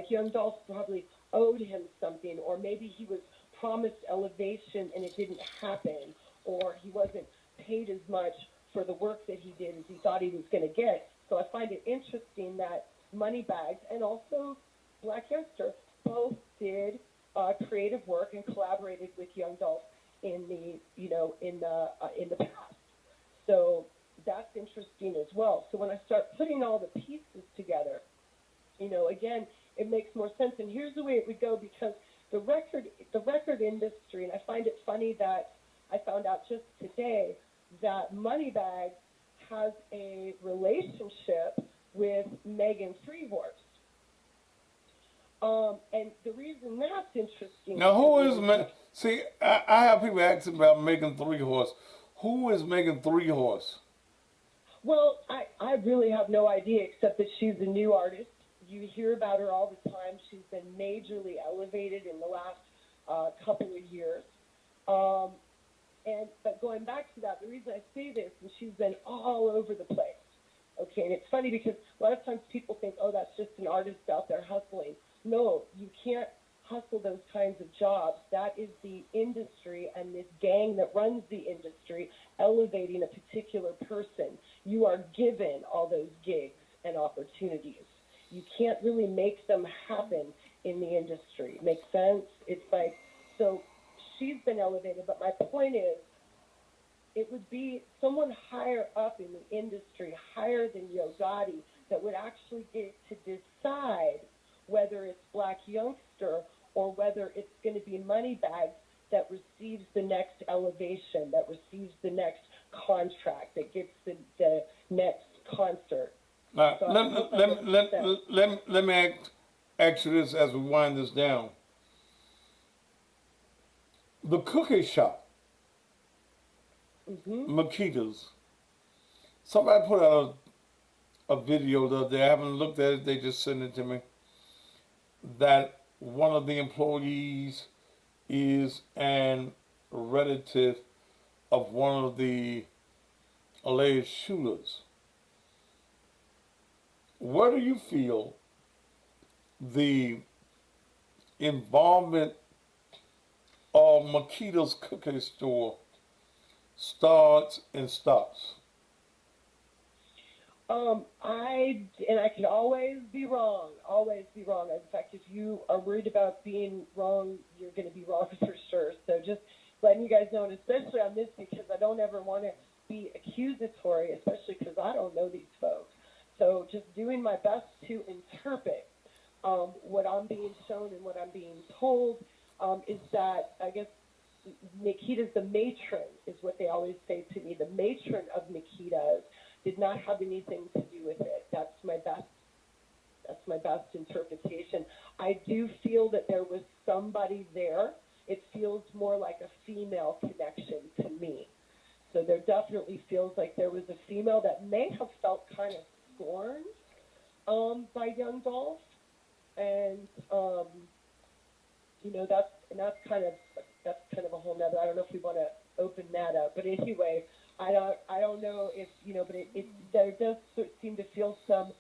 Young Dolph probably owed him something, or maybe he was promised elevation and it didn't happen, or he wasn't paid as much for the work that he did as he thought he was going to get. So I find it interesting that Moneybags and also Black Youngster both did creative work and collaborated with Young Dolph in the past. So that's interesting as well. So when I start putting all the pieces together, again, it makes more sense. And here's the way it would go, because the record industry, and I find it funny that I found out just today that Moneybag has a relationship with Megan Freehorse. And the reason that's interesting. Now, who is See, I have people asking about Megan Three Horse. Who is Megan Three Horse? Well, I really have no idea, except that she's a new artist. You hear about her all the time. She's been majorly elevated in the last couple of years. But going back to that, the reason I say this is she's been all over the place. Okay, and it's funny because a lot of times people think, oh, that's just an artist out there hustling. No, you can't hustle those kinds of jobs. That is the industry and this gang that runs the industry elevating a particular person. You are given all those gigs and opportunities. You can't really make them happen in the industry. Make sense? It's like, so she's been elevated, but my point is, it would be someone higher up in the industry, higher than Yo Gotti, that would actually get to decide whether it's Black Youngster or whether it's going to be Moneybag that receives the next elevation, that receives the next contract, that gets the next concert. So let me ask you this as we wind this down. The cookie shop, Nikita's, somebody put out a video the other day. I haven't looked at it, they just sent it to me, that one of the employees is an relative of one of the alleged shooters. Where do you feel the involvement of Nikita's cookie store starts and stops? I can always be wrong. In fact, if you are worried about being wrong, you're going to be wrong for sure. So just letting you guys know, and especially on this, because I don't ever want to be accusatory, especially because I don't know these folks. So just doing my best to interpret what I'm being shown and what I'm being told is that, I guess, Nikita's the matron, is what they always say to me. The matron of Nikita's did not have anything to do with it. That's my best interpretation. I do feel that there was somebody there. It feels more like a female connection to me. So there definitely feels like there was a female that may have felt kind of scorned by Young Dolph. And that's kind of a whole nother. I don't know if we want to open that up, but anyway, I don't know if but there does seem to feel some.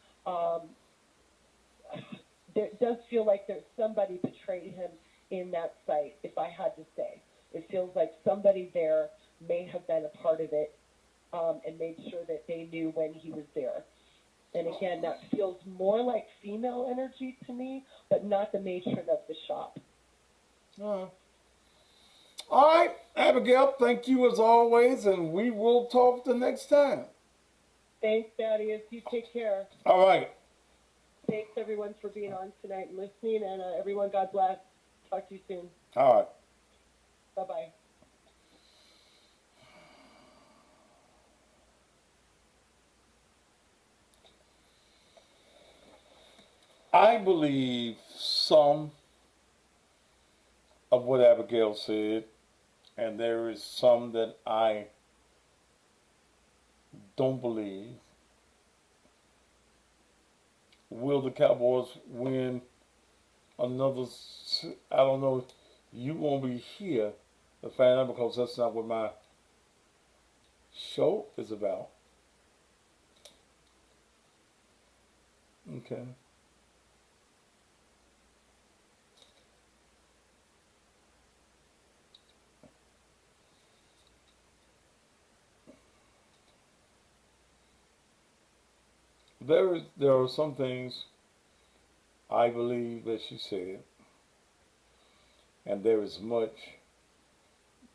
It does feel like there's somebody betrayed him in that site. If I had to say, it feels like somebody there may have been a part of it and made sure that they knew when he was there. And again, that feels more like female energy to me, but not the matron of the shop. All right, Abigail, thank you as always, and we will talk the next time. Thanks, Thaddeus. You take care. All right. Thanks, everyone, for being on tonight and listening. And everyone, God bless. Talk to you soon. All right. Bye-bye. I believe some of what Abigail said, and there is some that I don't believe. Will the Cowboys win another? I don't know. You won't be here to find out because that's not what my show is about. Okay. There are some things I believe that she said, and there is much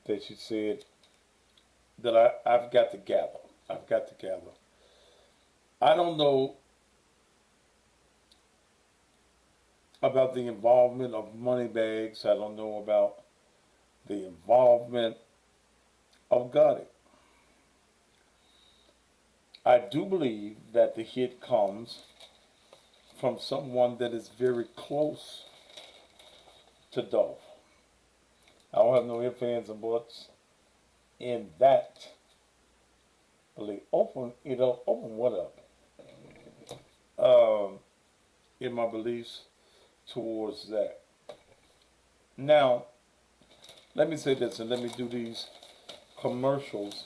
that she said that I've got to gather. I've got to gather. I don't know about the involvement of money bags. I don't know about the involvement of Gotti. I do believe that the hit comes from someone that is very close to Dolph. I don't have no ifs, ands, and buts in that belief. Open what up? In my beliefs towards that. Now, let me say this and let me do these commercials.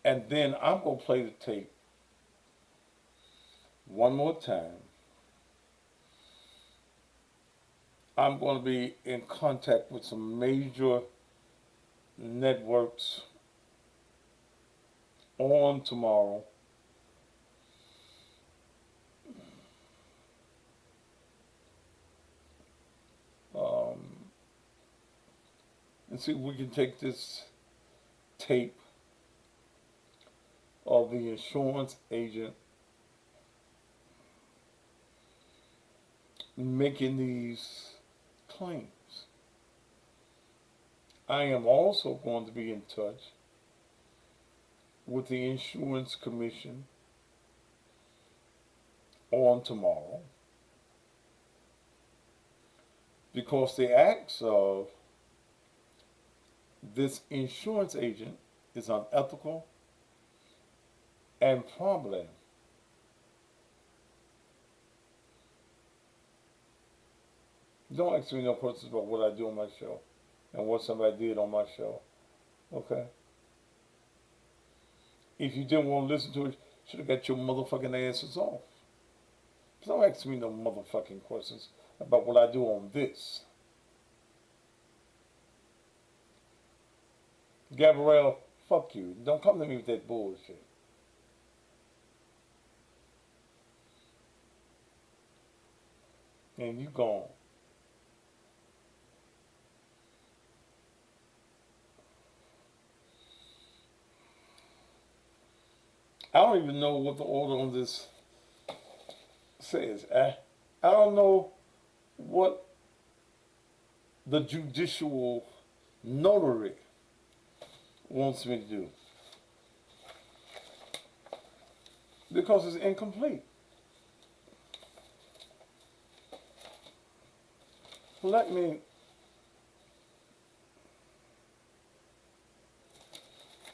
And then I'm going to play the tape one more time. I'm going to be in contact with some major networks on tomorrow. And see if we can take this tape of the insurance agent making these claims. I am also going to be in touch with the insurance commission on tomorrow because the acts of this insurance agent is unethical and probably don't ask me no questions about what I do on my show and what somebody did on my show. Okay? If you didn't want to listen to it, you should have got your motherfucking asses off. Don't ask me no motherfucking questions about what I do on this. Gabrielle, fuck you. Don't come to me with that bullshit. And you gone. I don't even know what the order on this says. I don't know what the judicial notary wants me to do because it's incomplete. Let me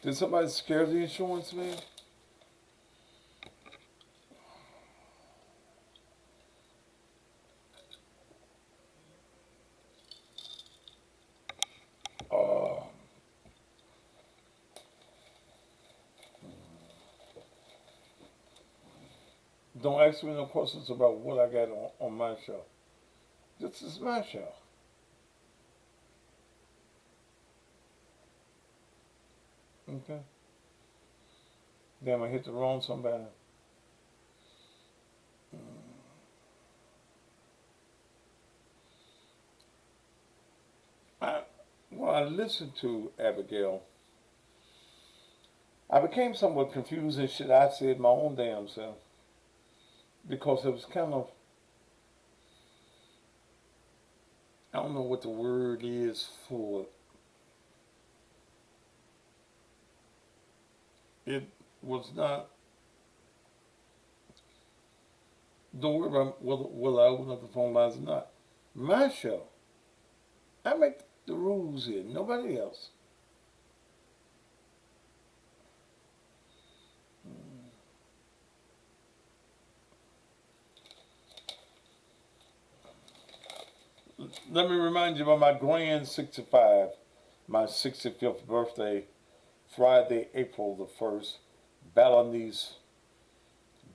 did somebody scare the insurance man? Don't ask me no questions about what I got on my show. This is my show. Okay? Damn, I hit the wrong somebody. When I listened to Abigail, I became somewhat confused and shit. I said my own damn self. Because it was kind of, I don't know what the word is for it. It was not, don't worry about whether I open up the phone lines or not. My show. I make the rules here, nobody else. Let me remind you about my grand 65, my 65th birthday, Friday, April the 1st, Balinese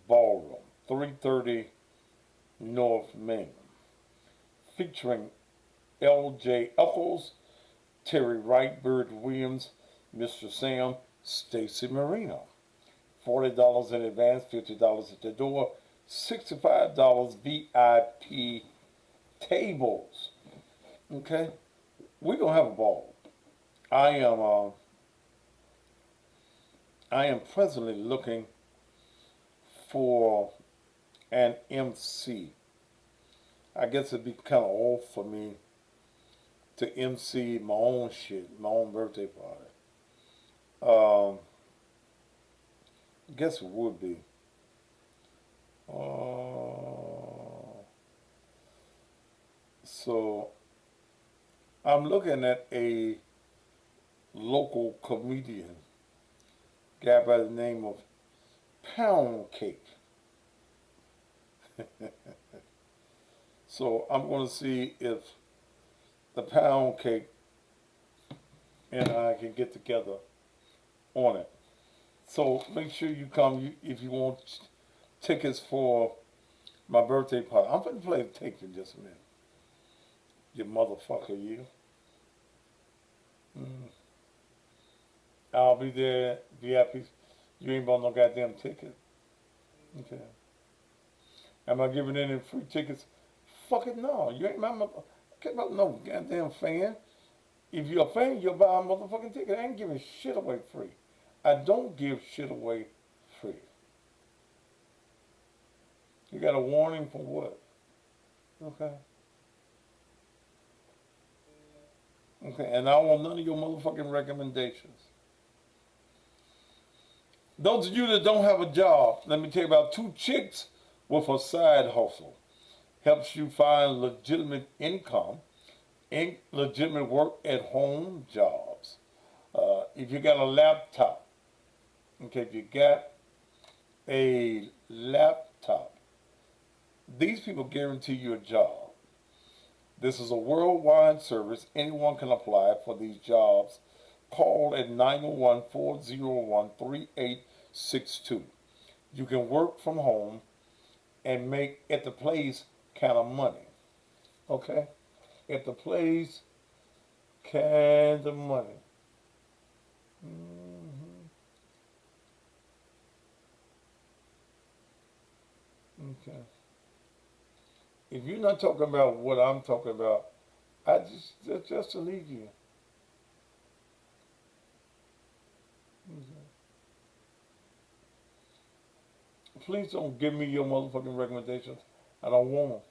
Ballroom, 330 North Main, featuring L.J. Eccles, Terry Wright, Bird Williams, Mr. Sam, Stacy Marino. $40 in advance, $50 at the door, $65 VIP tables. Okay? We're going to have a ball. I am presently looking for an MC. I guess it'd be kind of old for me to MC my own shit, my own birthday party. I guess it would be. So I'm looking at a local comedian, guy by the name of Pound Cake. So I'm going to see if the Pound Cake and I can get together on it. So make sure you come if you want tickets for my birthday party. I'm going to play the tape in just a minute. You motherfucker, you. I'll be there, VIP. You ain't bought no goddamn ticket. Okay. Am I giving any free tickets? Fuck it, no. You ain't my motherfucker. Care about no goddamn fan. If you're a fan, you'll buy a motherfucking ticket. I ain't giving shit away free. I don't give shit away free. You got a warning for what? Okay. Okay, and I want none of your motherfucking recommendations. Those of you that don't have a job, let me tell you about two chicks with a side hustle. Helps you find legitimate income, legitimate work at home jobs. If you got a laptop, okay, if you got a laptop, these people guarantee you a job. This is a worldwide service. Anyone can apply for these jobs. Call at 901-401-3862. You can work from home and make at the place kind of money. Okay? At the place kind of money. Okay. If you're not talking about what I'm talking about, I just to leave you. Please don't give me your motherfucking recommendations. I don't want them.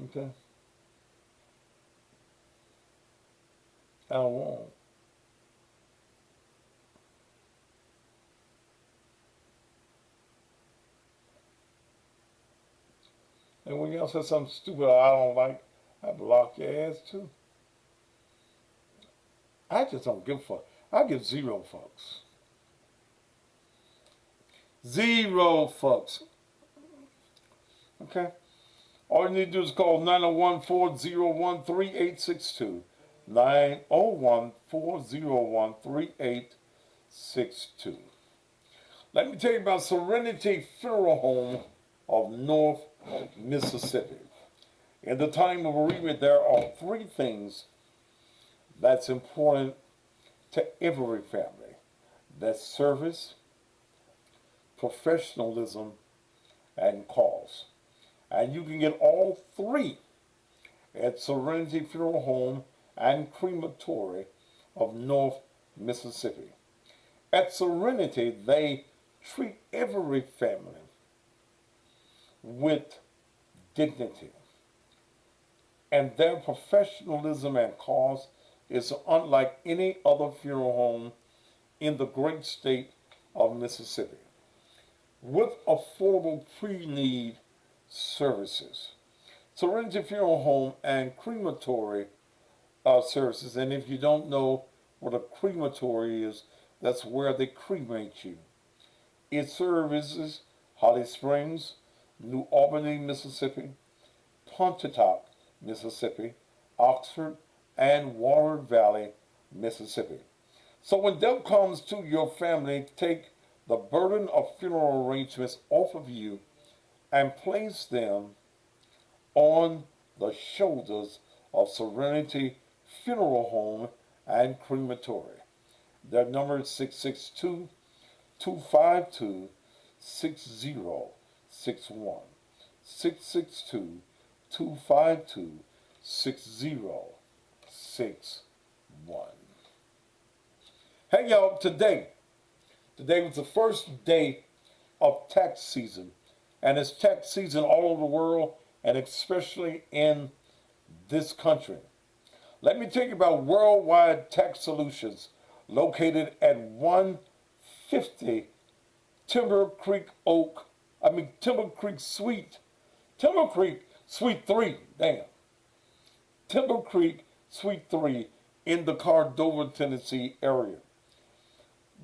Okay? I don't want them. And when y'all say something stupid I don't like, I block your ass too. I just don't give a fuck. I give zero fucks. Zero fucks. Okay? All you need to do is call 901-401-3862. 901-401-3862. Let me tell you about Serenity Funeral Home of North Mississippi. In the time of bereavement, there are three things that's important to every family. That's service, professionalism, and cause. And you can get all three at Serenity Funeral Home and Crematory of North Mississippi. At Serenity, they treat every family with dignity. And their professionalism and cause is unlike any other funeral home in the great state of Mississippi. With affordable pre-need services. Serenity Funeral Home and Crematory services, and if you don't know what a crematory is, that's where they cremate you. It services Holly Springs, New Albany, Mississippi, Pontotoc, Mississippi, Oxford, and Water Valley, Mississippi. So when death comes to your family, take the burden of funeral arrangements off of you and place them on the shoulders of Serenity Funeral Home and Crematory. Their number is 662-252-6061. 662-252-6061. Hey y'all, today was the first day of tax season, and it's tax season all over the world, and especially in this country. Let me tell you about Worldwide Tax Solutions, located at 150 Timber Creek Suite 3, Timber Creek Suite 3 in the Cordova, Tennessee area.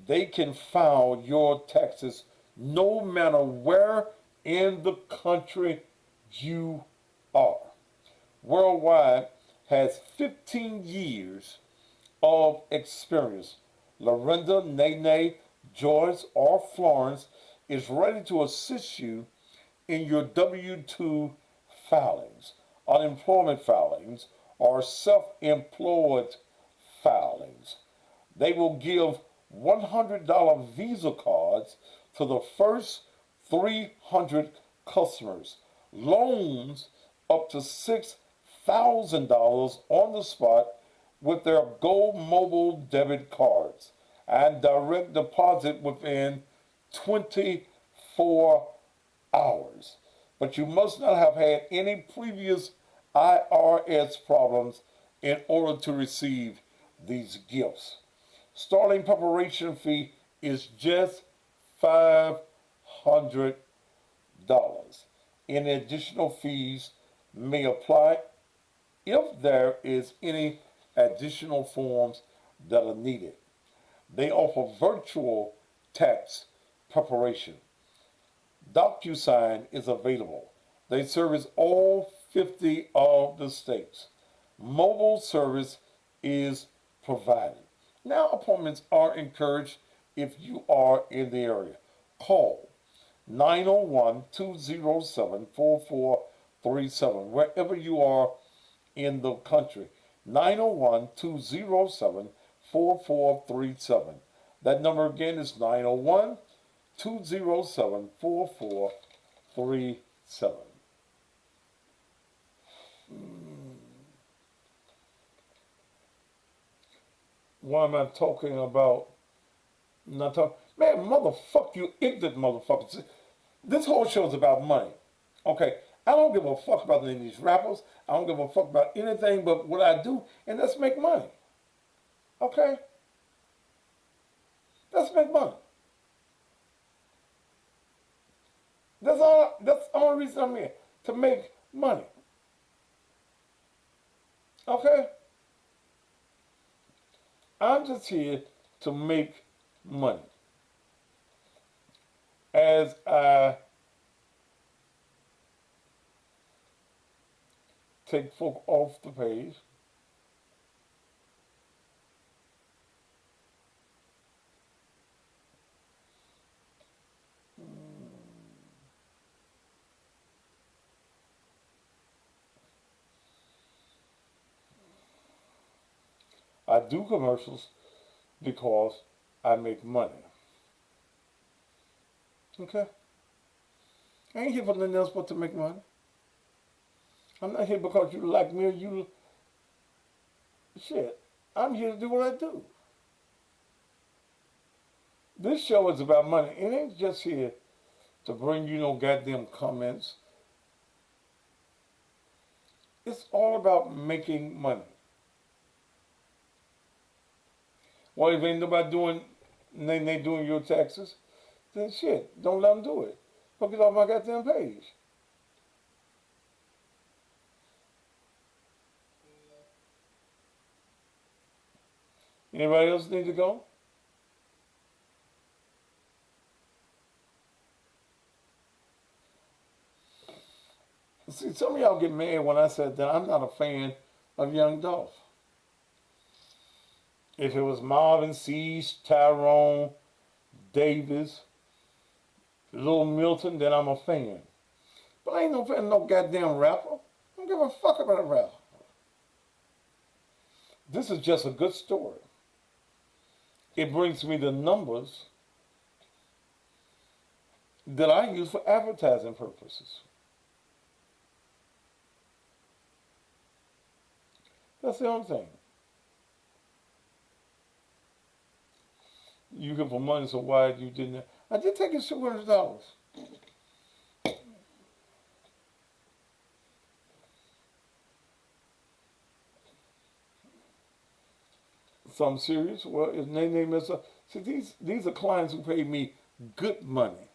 They can file your taxes no matter where in the country you are. Worldwide has 15 years of experience. Lorinda, Nene, Joyce, or Florence is ready to assist you in your W-2 filings, unemployment filings, or self-employed filings. They will give $100 Visa cards to the first 300 customers, loans up to $6,000 on the spot with their Go Mobile debit cards, and direct deposit within 24 hours. But you must not have had any previous IRS problems in order to receive these gifts. Starting preparation fee is just $500. Any additional fees may apply if there is any additional forms that are needed. They offer virtual tax preparation. DocuSign is available. They service all 50 of the states. Mobile service is provided. Now appointments are encouraged if you are in the area. Call 901-207-4437 wherever you are in the country. 901-207-4437. That number again is 901-207-4437. Why am I talking about? Not talking. Man, motherfucker, you ignorant motherfuckers. This whole show is about money. Okay? I don't give a fuck about any of these rappers. I don't give a fuck about anything but what I do, and that's make money. Okay? Let's make money. That's the only reason I'm here. To make money. Okay? I'm just here to make money. As I take folk off the page, I do commercials because I make money. Okay? I ain't here for nothing else but to make money. I'm not here because you like me or you. Shit. I'm here to do what I do. This show is about money. It ain't just here to bring you no goddamn comments. It's all about making money. Well, if ain't nobody doing, they doing your taxes, then shit, don't let them do it. Don't get off my goddamn page. Anybody else need to go? See, some of y'all get mad when I said that I'm not a fan of Young Dolph. If it was Marvin Cease, Tyrone, Davis, Little Milton, then I'm a fan. But I ain't no fan of no goddamn rapper. I don't give a fuck about a rapper. This is just a good story. It brings me the numbers that I use for advertising purposes. That's the only thing. You get for money, so why you didn't? I did take his $200. So I'm serious. Well, if Nene mess up, see these are clients who pay me good money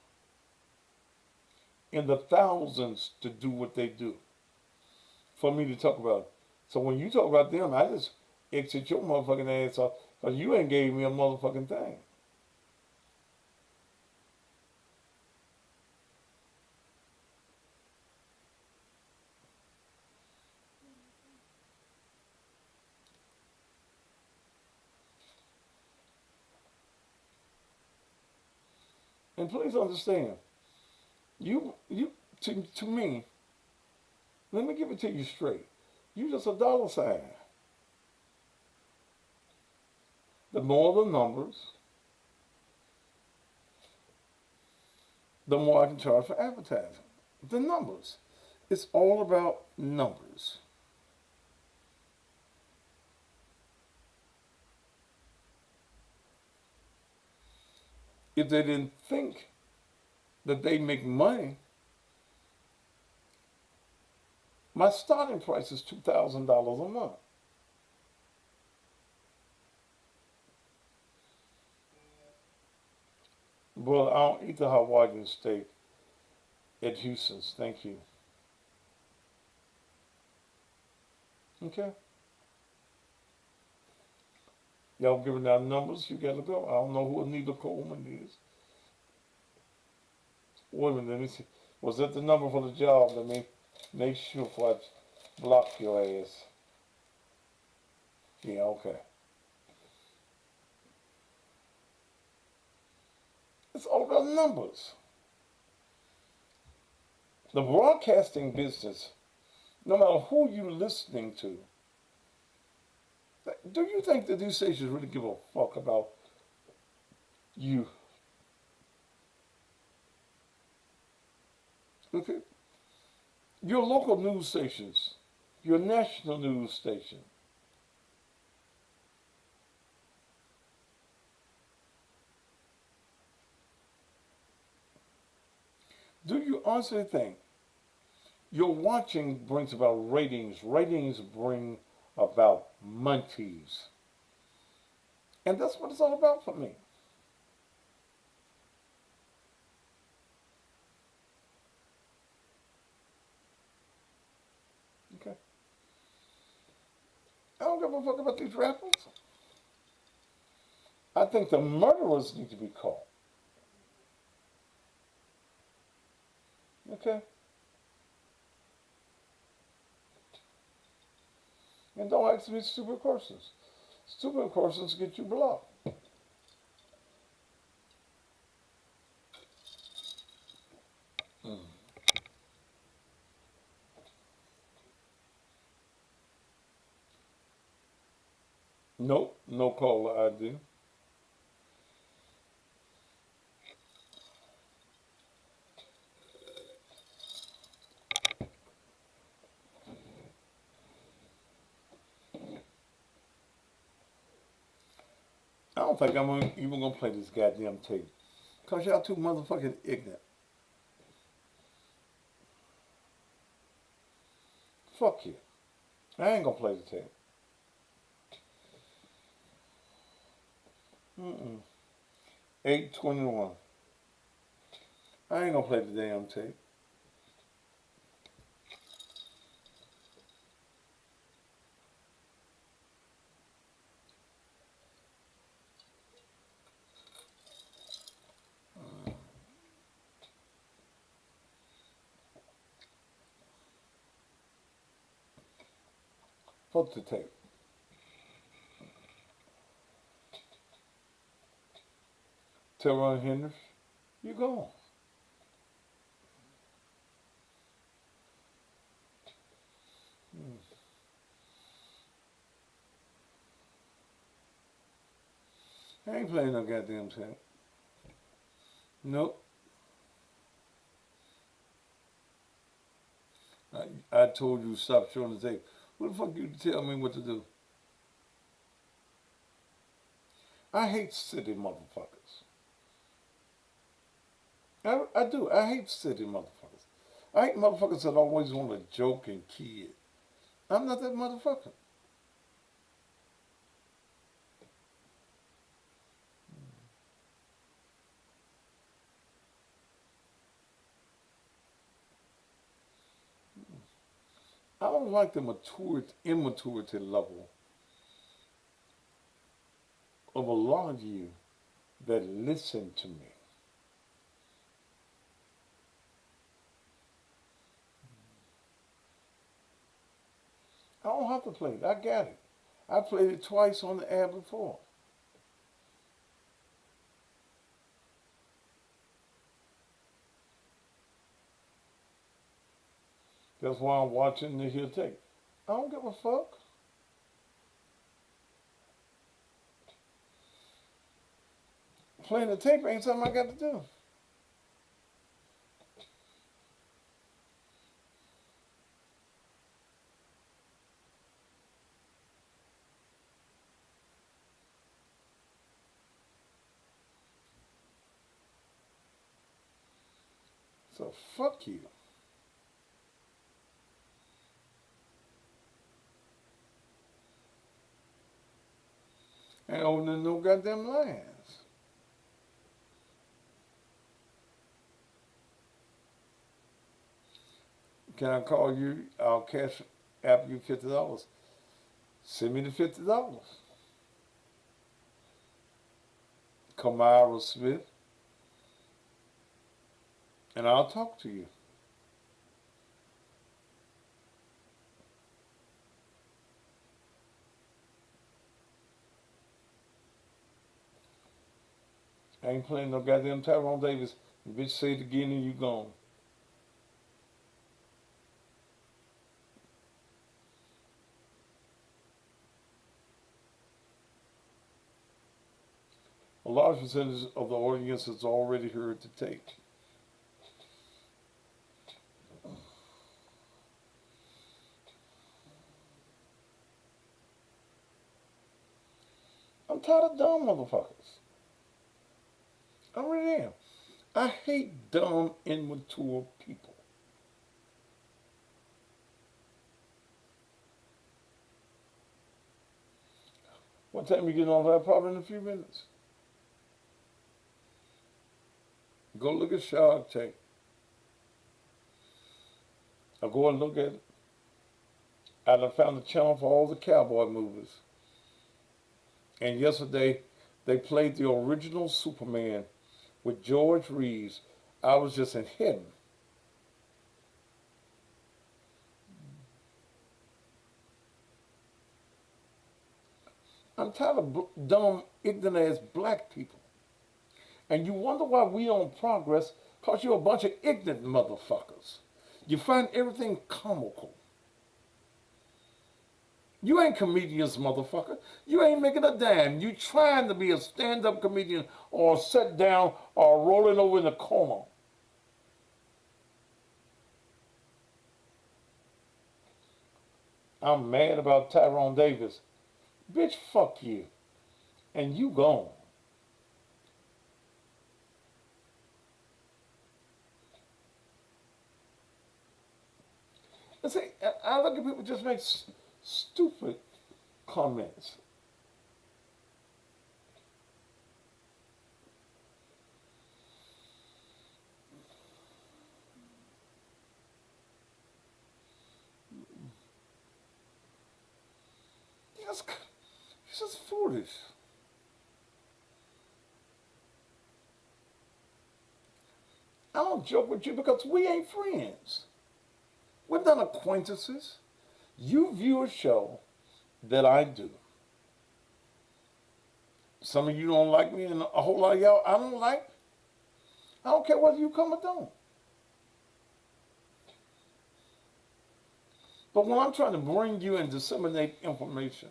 in the thousands to do what they do for me to talk about. So when you talk about them, I just exit your motherfucking ass off because you ain't gave me a motherfucking thing. And please understand, you to me, let me give it to you straight. You just a dollar sign. The more the numbers, the more I can charge for advertising. The numbers. It's all about numbers. If they didn't think that they make money, my starting price is $2,000 a month. Well, I don't eat the Hawaiian steak at Houston's. Thank you. Okay. Y'all giving out numbers, you gotta go. I don't know who Anita Coleman is. Wait a minute, let me see. Was that the number for the job? Let me make sure before I block your ass. Yeah, okay. It's all about numbers. The broadcasting business, no matter who you're listening to, do you think that these stations really give a fuck about you? Okay. Your local news stations, your national news station. Do you honestly think your watching brings about ratings? Ratings bring about munchies. And that's what it's all about for me. Okay. I don't give a fuck about these rappers. I think the murderers need to be caught. Okay? And don't ask me stupid questions. Stupid questions get you blocked. Nope, no caller ID. I don't think even gonna play this goddamn tape. Cause y'all too motherfucking ignorant. Fuck you. I ain't gonna play the tape. Mm-mm. 8:21. I ain't gonna play the damn tape. Fuck the tape. Tell Ron Hendricks, you gone. I ain't playing no goddamn tape. Nope. I told you stop showing the tape. What the fuck you tell me what to do? I hate city motherfuckers. I do. I hate city motherfuckers. I hate motherfuckers that always want to joke and kid. I'm not that motherfucker. I don't like the immaturity level of a lot of you that listen to me. I don't have to play it. I got it. I played it twice on the air before. That's why I'm watching the here tape. I don't give a fuck. Playing the tape ain't something I got to do. So fuck you. Ain't opening no goddamn lines. Can I call you? I'll cash app you $50. Send me the $50. Kamara Smith, and I'll talk to you. I ain't playing no goddamn Tyrone Davis. The bitch say it again and you gone. A large percentage of the audience has already heard the tape. I'm tired of dumb motherfuckers. I really am. I hate dumb, immature people. What time you getting off that? Probably in a few minutes. Go look at Shark Tank. I'll go and look at it. I done found a channel for all the cowboy movies. And yesterday, they played the original Superman with George Reeves. I was just in heaven. I'm tired of dumb, ignorant ass black people. And you wonder why we don't progress because you're a bunch of ignorant motherfuckers. You find everything comical. You ain't comedians, motherfucker. You ain't making a dime. You trying to be a stand-up comedian or sit down or rolling over in the corner. I'm mad about Tyrone Davis. Bitch, fuck you. And you gone. And see, I look at people just make stupid comments. It's just foolish. I don't joke with you because we ain't friends. We're not acquaintances. You view a show that I do. Some of you don't like me, and a whole lot of y'all I don't like. I don't care whether you come or don't. But when I'm trying to bring you and disseminate information,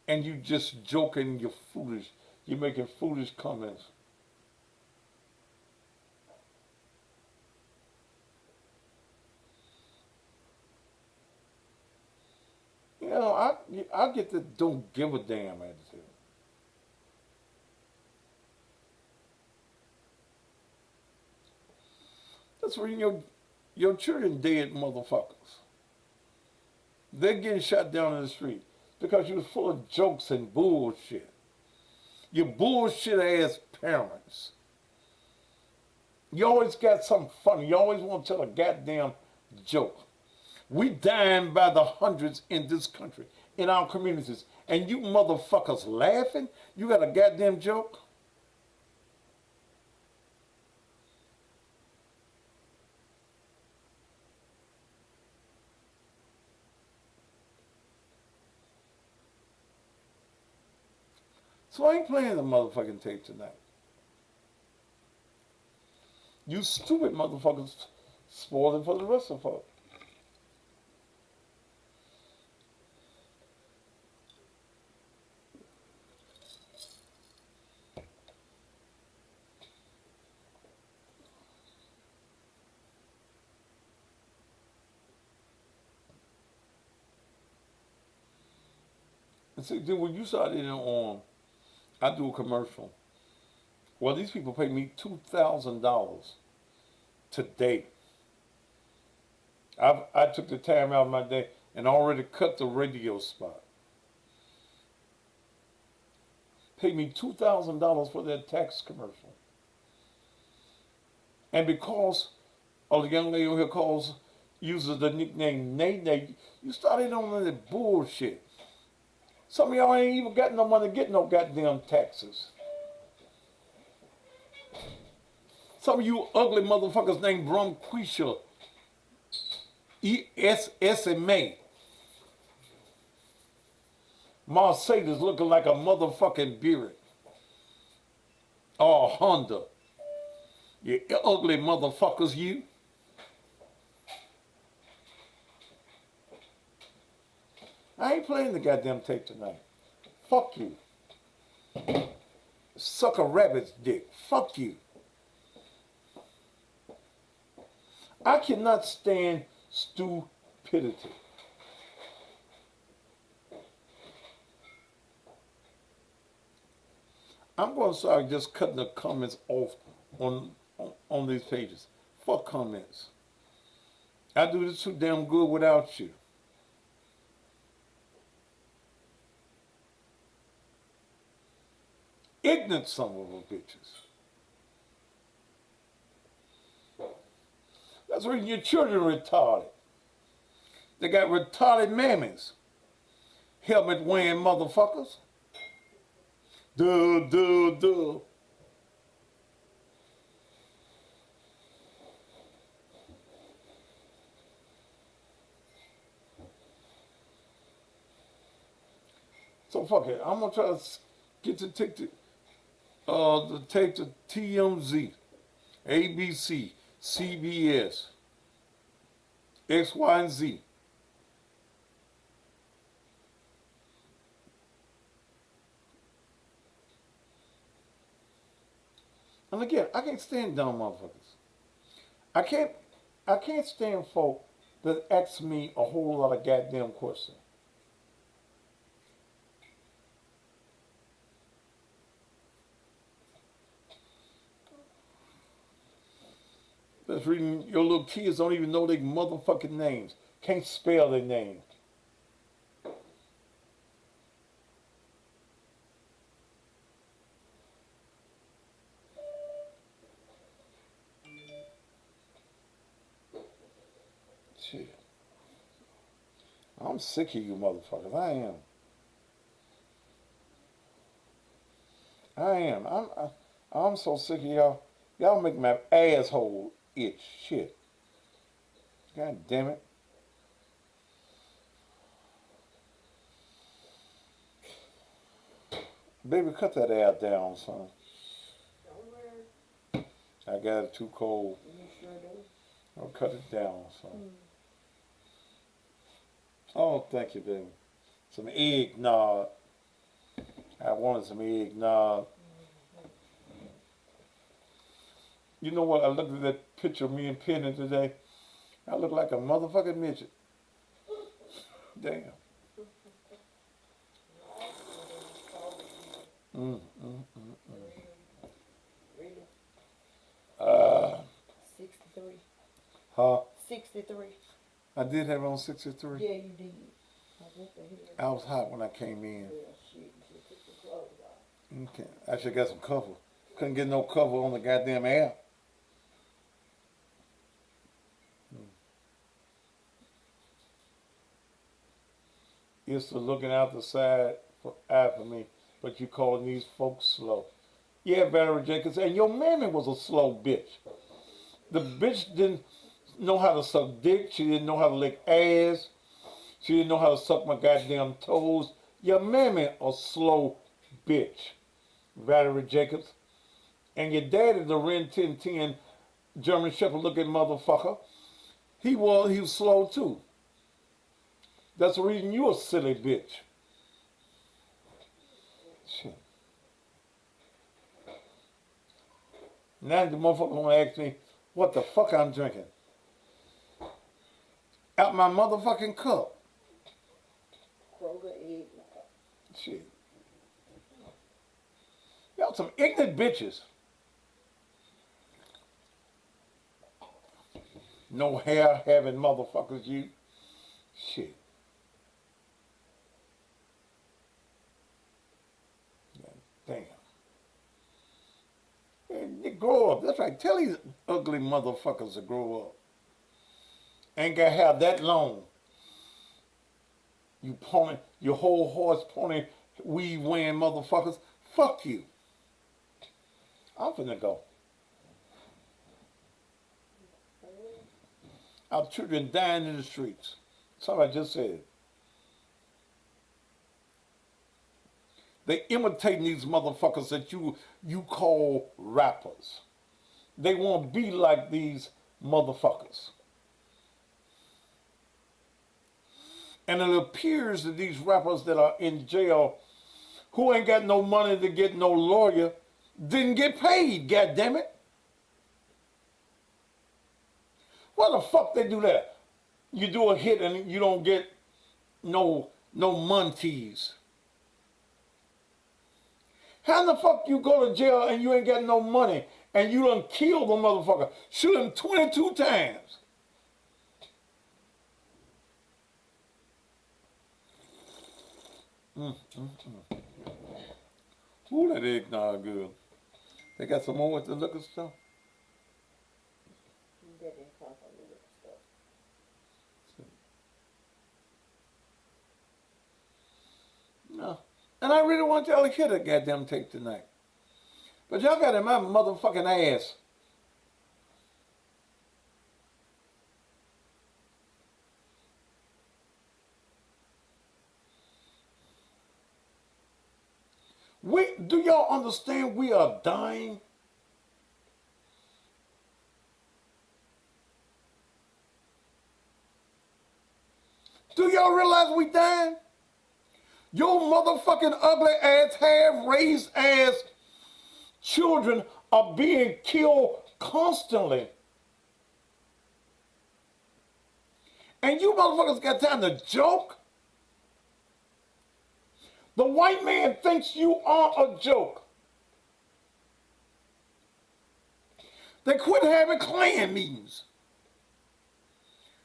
and you just joking, you're making foolish comments. You know, I get the don't give a damn attitude. That's where your children dead motherfuckers. They're getting shot down in the street because you was full of jokes and bullshit. You bullshit ass parents. You always got something funny. You always want to tell a goddamn joke. We dying by the hundreds in this country, in our communities, and you motherfuckers laughing? You got a goddamn joke? So I ain't playing the motherfucking tape tonight. You stupid motherfuckers spoiling for the rest of us. And see, then when you started on, I do a commercial. Well, these people pay me $2,000 today. I took the time out of my day and already cut the radio spot. Pay me $2,000 for that tax commercial. And because the young lady here uses the nickname Nay, you started on that bullshit. Some of y'all ain't even got no money to get no goddamn taxes. Some of you ugly motherfuckers named Brumquisha, ESSMA. Mercedes looking like a motherfucking Buick. Or Honda. You ugly motherfuckers, you. I ain't playing the goddamn tape tonight. Fuck you. Suck a rabbit's dick. Fuck you. I cannot stand stupidity. I'm going to start just cutting the comments off on these pages. Fuck comments. I do this too damn good without you. Ignorant son of a bitches. That's where your children are retarded. They got retarded mammies. Helmet wearing motherfuckers. Duh. So fuck it. I'm gonna try to get to take to TMZ, ABC, CBS, X, Y, and Z. And again, I can't stand dumb motherfuckers. I can't stand folk that ask me a whole lot of goddamn questions. That's reading your little kids don't even know their motherfucking names. Can't spell their names. Shit. I'm sick of you motherfuckers. I am. I'm so sick of y'all. Y'all make my asshole itch. Shit. God damn it. Baby, cut that air down, son. I got it too cold. I'll cut it down, son. Oh, thank you, baby. Some eggnog. I wanted some eggnog. You know what? I looked at that picture of me and Penny today. I look like a motherfucking midget. Damn. Mm, mm, mm, mm. 63. Huh? 63. I did have it on 63. Yeah, you did. I went to here. I was hot when I came in. Yeah, shit. You took the clothes off. Okay. I should got some cover. Couldn't get no cover on the goddamn air. It's the looking out the side for eye for me, but you calling these folks slow. Yeah, Valerie Jacobs, and your mammy was a slow bitch. The bitch didn't know how to suck dick. She didn't know how to lick ass. She didn't know how to suck my goddamn toes. Your mammy a slow bitch, Valerie Jacobs. And your daddy, the Ren 1010 German Shepherd looking motherfucker, he was slow too. That's the reason you a silly bitch. Shit. Now the motherfucker wanna ask me what the fuck I'm drinking. Out my motherfucking cup. Kroger egg. Shit. Y'all some ignorant bitches. No hair having motherfuckers, you. Shit. Damn. They grow up. That's right. Tell these ugly motherfuckers to grow up. Ain't got hair that long. You pony, your whole horse pony, weave wearing motherfuckers. Fuck you. I'm finna go. Our children dying in the streets. Something I just said. They imitating these motherfuckers that you call rappers. They want to be like these motherfuckers. And it appears that these rappers that are in jail who ain't got no money to get no lawyer didn't get paid, goddammit. Why the fuck they do that? You do a hit and you don't get no montees. How the fuck you go to jail and you ain't got no money and you done killed the motherfucker? Shoot him 22 times. Ooh, that eggnog good. They got some more at the liquor store? That didn't come from the liquor store. No. And I really want y'all to hear that goddamn tape tonight. But y'all got in my motherfucking ass. Do y'all understand we are dying? Do y'all realize we dying? Your motherfucking ugly ass, half-raised ass children are being killed constantly. And you motherfuckers got time to joke? The white man thinks you are a joke. They quit having Klan meetings.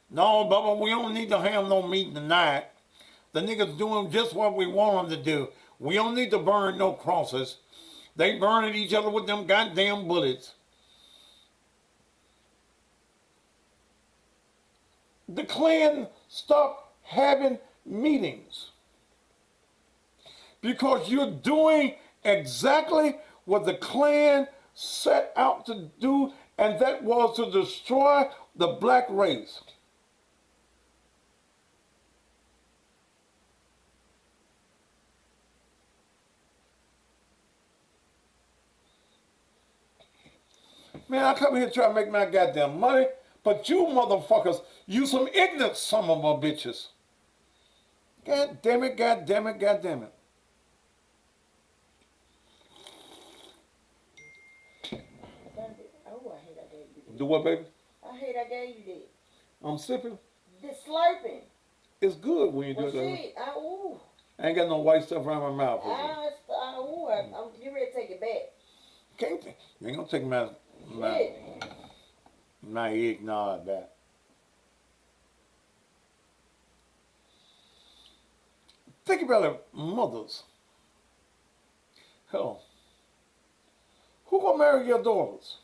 No, Bubba, we don't need to have no meeting tonight. The niggas doing just what we want them to do. We don't need to burn no crosses. They burning each other with them goddamn bullets. The Klan stopped having meetings because you're doing exactly what the Klan set out to do, and that was to destroy the black race. Man, I come here trying to make my goddamn money, but you motherfuckers, you some ignorant son of a bitches. God damn it, god damn it, god damn it. Oh, I hate I gave you that. Do what, baby? I hate I gave you that. I'm sipping. The slurping. It's good when you do Well, that. shit, ooh. I ain't got no white stuff around my mouth. I'm getting ready to take it back. Can't you ain't gonna take my eggnog back. Think about it, mothers. Hell, who gonna marry your daughters?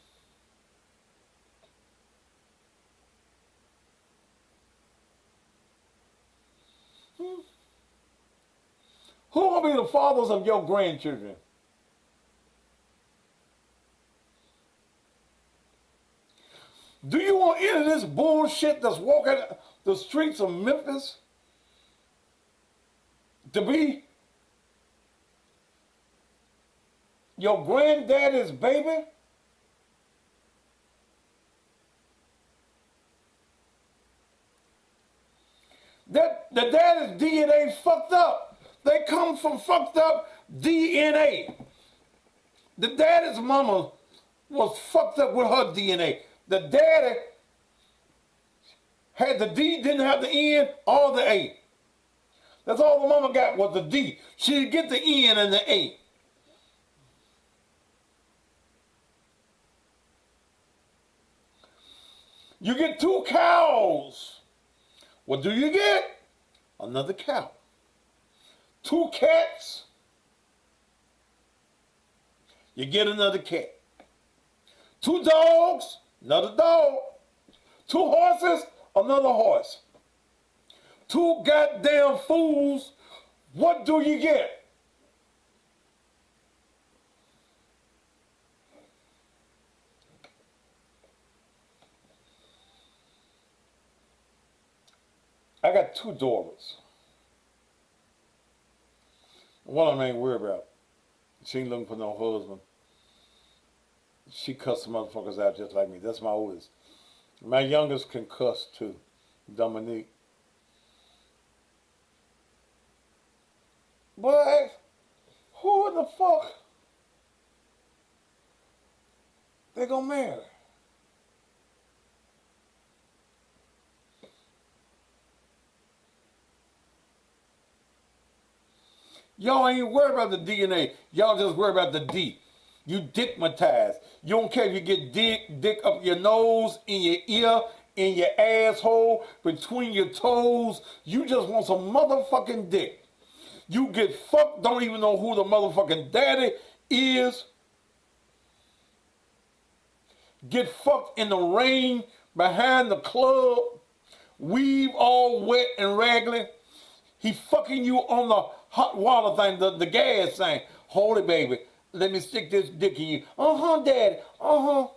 Who gonna be the fathers of your grandchildren? Do you want any of this bullshit that's walking the streets of Memphis to be your granddaddy's baby? That the daddy's DNA fucked up. They come from fucked up DNA. The daddy's mama was fucked up with her DNA. The daddy had the D, didn't have the N or the A. That's all the mama got was the D. She didn't get the N and the A. You get 2 cows. What do you get? Another cow. 2 cats. You get another cat. 2 dogs. Another dog. 2 horses, another horse. 2 goddamn fools, what do you get? I got 2 daughters. One of them ain't worried about. She ain't looking for no husband. She cuss the motherfuckers out just like me. That's my oldest. My youngest can cuss too, Dominique. But who in the fuck they gonna marry? Y'all ain't worried about the DNA. Y'all just worried about the D. You dickmatized. You don't care if you get dick up your nose, in your ear, in your asshole, between your toes. You just want some motherfucking dick. You get fucked, don't even know who the motherfucking daddy is. Get fucked in the rain behind the club. Weave all wet and raggedy. He fucking you on the hot water thing, the gas thing. Hold it, baby. Let me stick this dick in you. Uh-huh, daddy. Uh-huh.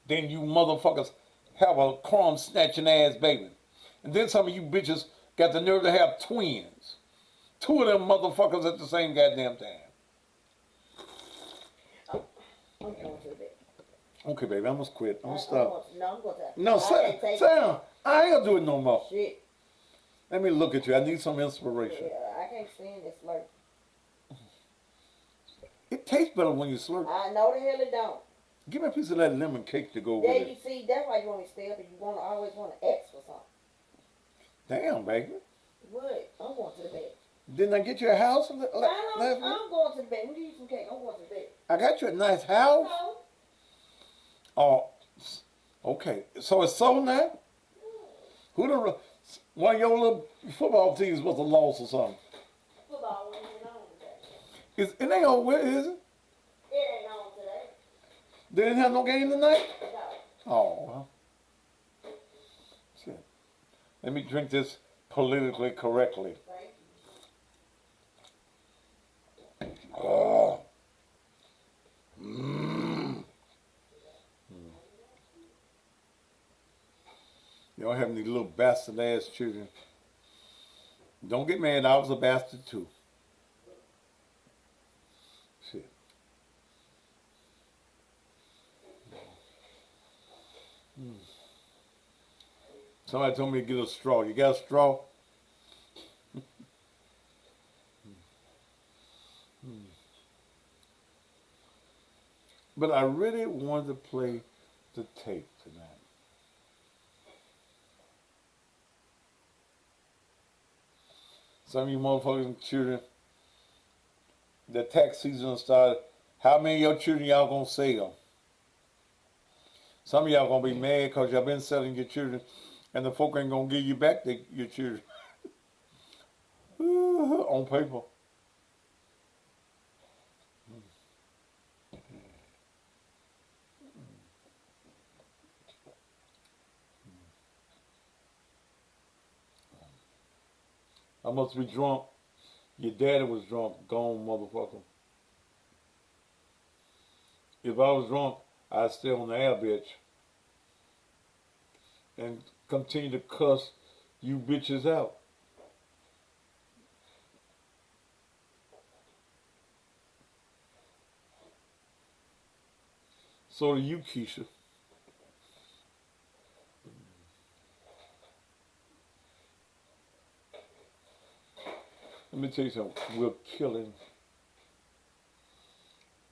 Then you motherfuckers have a crumb snatching ass baby. And then some of you bitches got the nerve to have twins. 2 of them motherfuckers at the same goddamn time. I'm going to bed. Okay, baby, I'm gonna quit. I'm gonna stop. No, I'm going to. No, sit down. I ain't gonna do it no more. Shit. Let me look at you. I need some inspiration. Yeah, I can't stand this slurp. It tastes better when you slurp. I know the hell it don't. Give me a piece of that lemon cake to go There with you it. see, that's why you want me to stay up and you want to always want to ask for something. Damn, baby. What? I'm going to the bed. Didn't I get you a house last I'm week? going to the bed. We need some cake. I'm going to the bed. I got you a nice house. No. Oh, okay. So it's sold now? Who the one of your little football teams was a loss or something? Football ain't on today. It ain't over with, is it? It ain't on today. They didn't have no game tonight? No. Oh, well. Shit. Let me drink this politically correctly. Thank you. Oh. Mmm. You don't have any little bastard ass children. Don't get mad, I was a bastard too. Shit. Somebody told me to get a straw. You got a straw? But I really wanted to play the tape tonight. Some of you motherfucking children, the tax season started. How many of your children y'all gonna sell? Some of y'all gonna be mad because y'all been selling your children and the folk ain't gonna give you back your children. On paper. I must be drunk. Your daddy was drunk. Gone, motherfucker. If I was drunk, I'd stay on the air, bitch. And continue to cuss you bitches out. So do you, Keisha. Let me tell you something. We're killing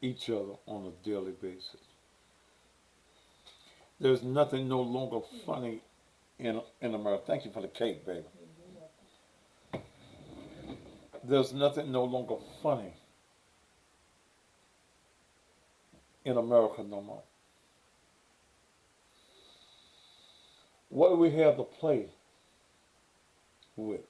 each other on a daily basis. There's nothing no longer funny in America. Thank you for the cake, baby. There's nothing no longer funny in America no more. What do we have to play with?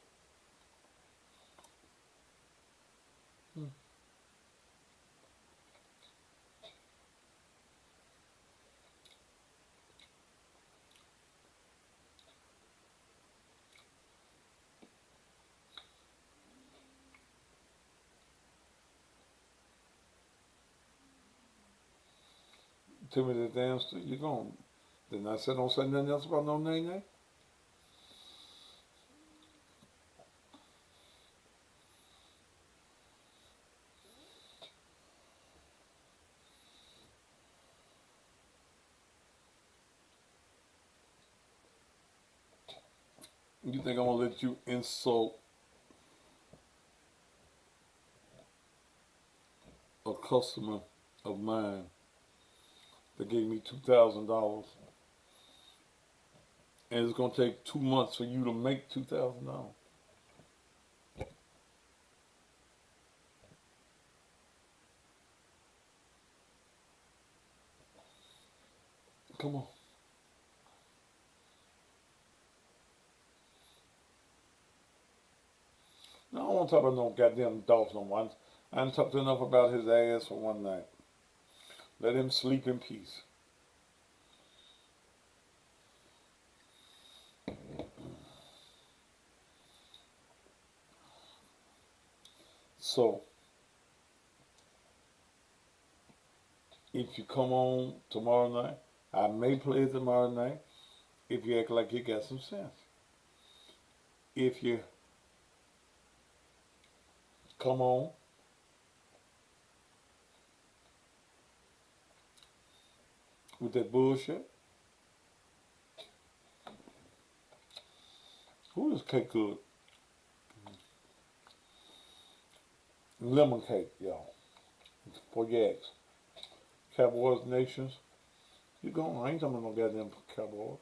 Tell me the damn stuff you're going. Then I said, don't say nothing else about no nay. You think I'm gonna let you insult a customer of mine that gave me $2,000, and it's gonna take 2 months for you to make $2,000? Come on. No, I don't want to talk about no goddamn Dolph no more. I done talked enough about his ass for one night. Let him sleep in peace. So, if you come on tomorrow night, I may play it tomorrow night if you act like you got some sense. If you come on with that bullshit. Who is cake good? lemon cake, y'all. For your ex. Cowboys Nations. You going? I ain't talking about no goddamn cowboy.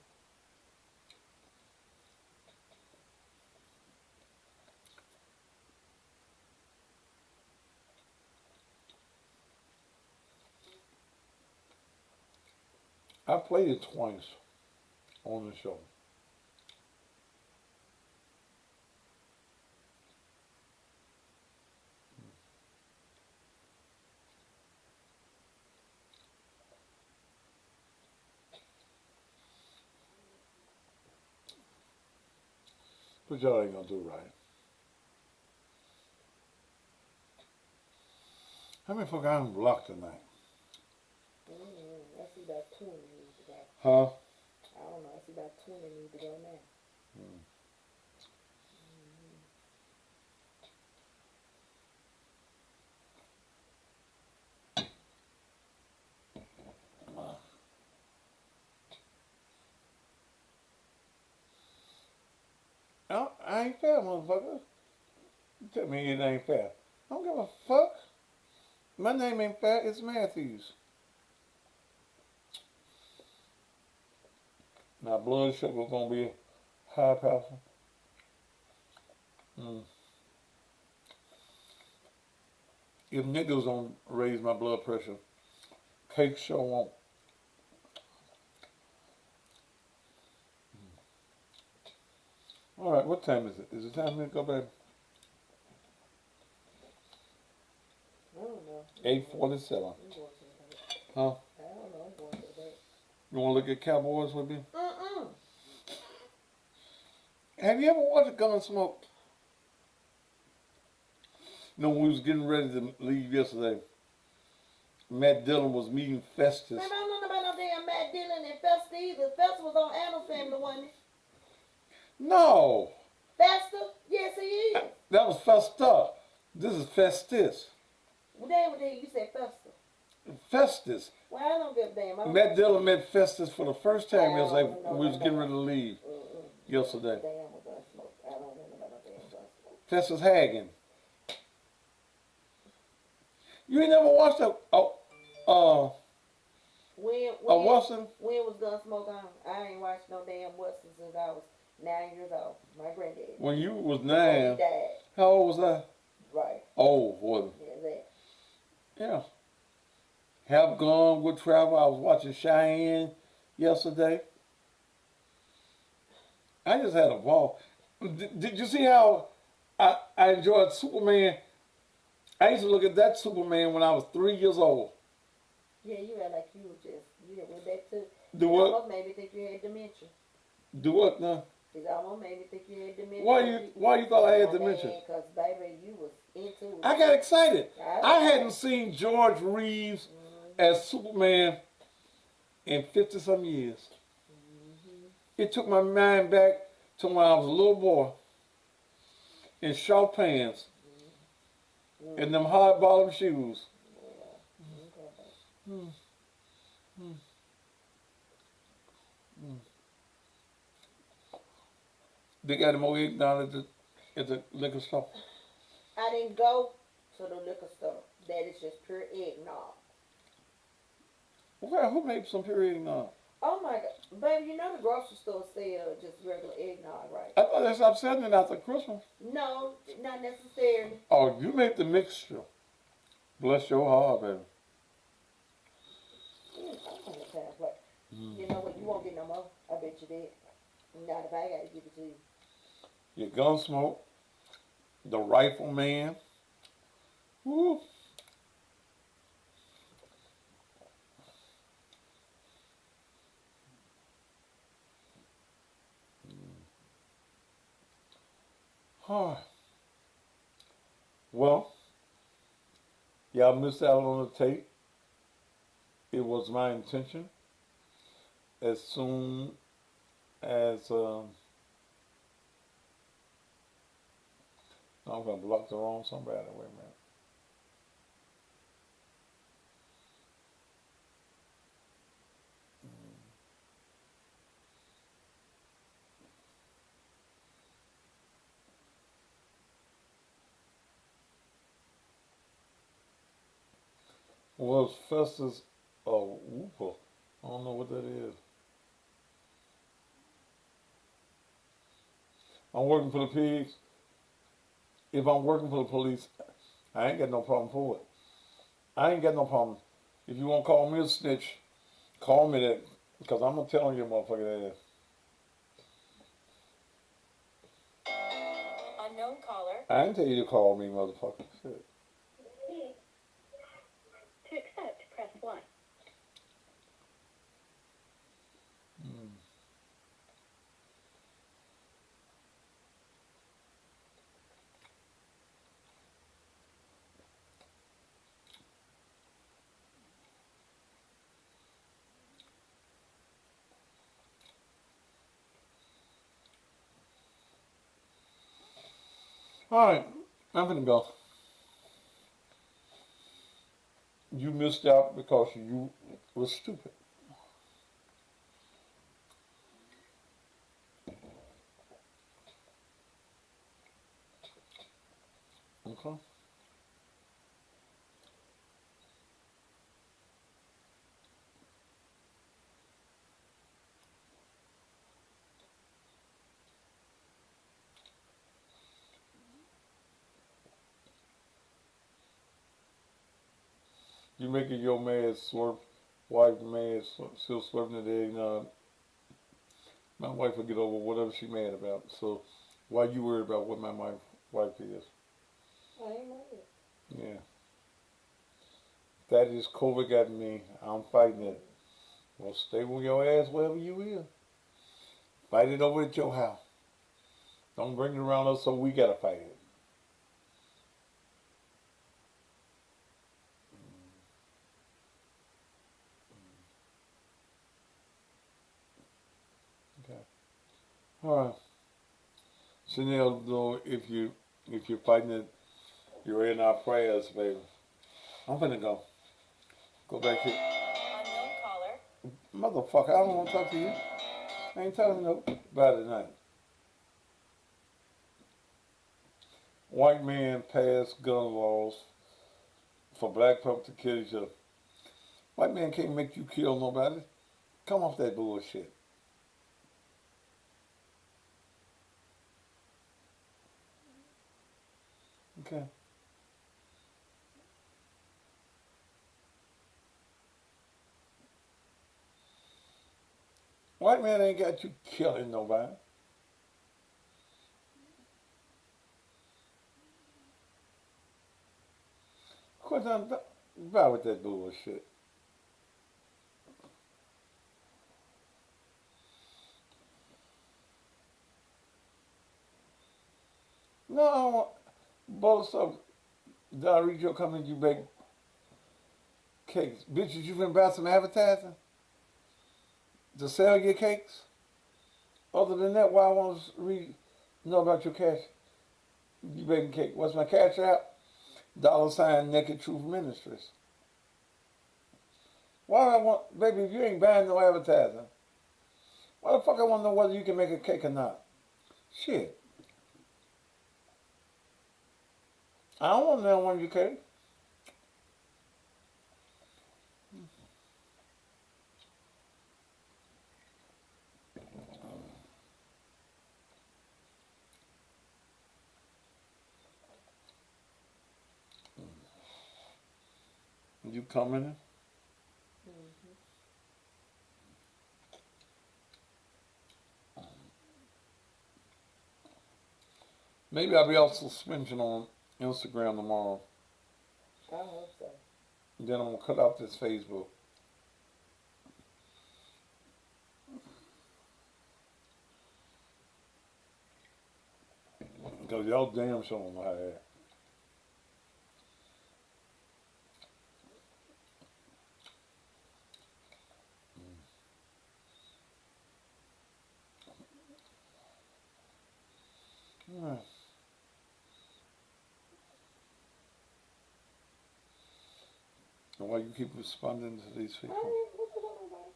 I played it twice on the show. But y'all ain't gonna do right. How many folk I done blocked tonight? I see about 20 need to go. Huh? I don't know. I see about 20 need to go now. I ain't fair, motherfucker. You tell me it ain't fair. I don't give a fuck. My name ain't fair. It's Matthews. My blood sugar gonna be high, powerful. If niggas don't raise my blood pressure, cake sure won't. All right, what time is it? Is it time for me to go back? I don't know. 8:47. I'm going to the bank. Huh? I don't know. I'm going to the bank. You wanna look at Cowboys with me? Mm-mm. Have you ever watched Gunsmoke? You know, when we was getting ready to leave yesterday, Matt Dillon was meeting Festus. Man, I don't know about no damn Matt Dillon and Festa either. Festa was on Adam's Family, wasn't it? No, Festa? Yes, he is. that was Festa. This is Festus. Well, damn, you said Festa. Festus. Well, I don't give a damn. I don't Matt Dillon met Festus for the first time I yesterday. don't know We was about getting that. ready to leave yesterday. Damn, with Gunsmoke. I don't know about no damn Gunsmoke. Festus Hagen. You ain't never watched that? Wilson? When was Gunsmoke on? I ain't watched no damn Wilson since I was 9 years old. My granddaddy. When you was Before 9, he died. how old was I? Right. Oh, wasn't. Yeah, that. Yeah. Have Gone, Good Travel. I was watching Cheyenne yesterday. I just had a ball. Did you see how I enjoyed Superman? I used to look at that Superman when I was 3 years old. Yeah, you act like you went back to. Do It what? almost made me think you had dementia. Do what now? It almost made me think you had dementia. Why you thought I had dementia? Because, baby, you was into it. I got excited. I I hadn't seen George Reeves as Superman in 50-some years. It took my mind back to when I was a little boy in short pants and them hard bottom shoes. They got more egg down at the liquor store. I didn't go to the liquor store. That is just pure eggnog. Well, who made some pure eggnog? Oh my God, baby, you know the grocery store sell just regular eggnog, right? I thought they stopped selling it after Christmas. No, not necessarily. Oh, you make the mixture. Bless your heart, baby. You know what? You won't get no more. I bet you did. Not if I got to give it to you. Your Gunsmoke, the Rifleman. Woo. Huh. Well, y'all missed out on the tape. It was my intention as soon as I'm gonna block the wrong somebody. Wait a minute. Was Festus a whooper? I don't know what that is. I'm working for the pigs. If I'm working for the police, I ain't got no problem for it. I ain't got no problem. If you want to call me a snitch, call me that, because I'm going to tell you, motherfucker, ass. Unknown caller. I didn't tell you to call me, motherfucker. Shit. To accept, press 1. All right, I'm gonna go. You missed out because you were stupid. Okay. You making your man slurp, wife mad, still slurping the egg. My wife will get over whatever she mad about. So why you worried about what my wife is? I ain't mad. Yeah. That is COVID got me. I'm fighting it. Well, stay with your ass wherever you is. Fight it over at your house. Don't bring it around us so we gotta fight it. Okay. All right. Chanel, though, if you're fighting it, you're in our prayers, baby. I'm gonna go. Go back here. Unknown caller. Motherfucker, I don't want to talk to you. I ain't telling nobody tonight. White man passed gun laws for black folk to kill each other. White man can't make you kill nobody. Come off that bullshit. Okay. White man ain't got you killing nobody. Quit about with that bullshit. No, I don't want both stuff. Diarrhea coming, you bake cakes. Bitches, you been buy some advertising to sell your cakes? Other than that, why I want to know about your cash? You baking cake. What's my cash out? $ Naked Truth Ministries. Why do I want, baby, if you ain't buying no advertising, why the fuck I want to know whether you can make a cake or not? Shit. I don't want to know one of your cake. You coming? Maybe I'll be off suspension on Instagram tomorrow. I hope so. Then I'm going to cut out this Facebook. Because y'all damn sure don't know how to act. All right. And why you keep responding to these people? What's it on about?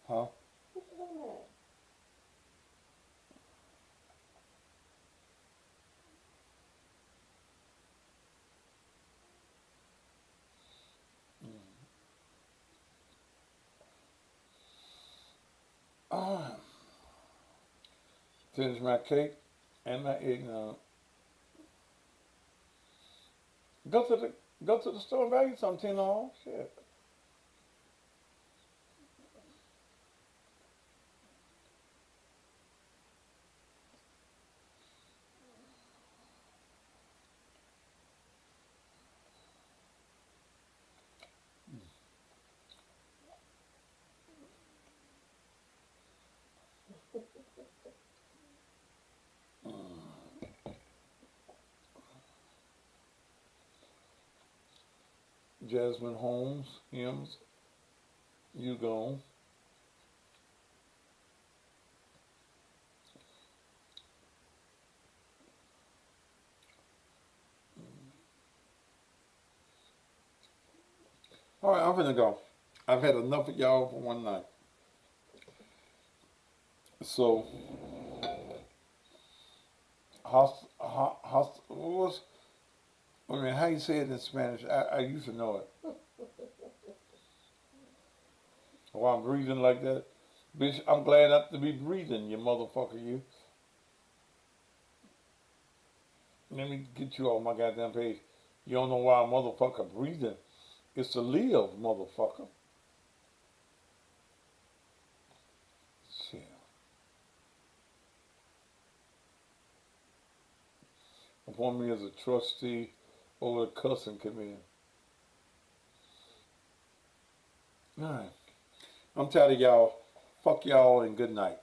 Huh? What's it on that? Finish my cake and my eggnog. Go to the store and buy you some $10. Shit. Jasmine Holmes, hymns, you go. All right, I'm gonna go. I've had enough of y'all for one night. So, how you say it in Spanish? I used to know it. While I'm breathing like that, bitch, I'm glad not to be breathing, you motherfucker, you. Let me get you off my goddamn page. You don't know why a motherfucker breathing. It's to live, motherfucker. Shit. Appoint me as a trustee over the cussing committee. Alright. I'm tired of y'all. Fuck y'all and good night.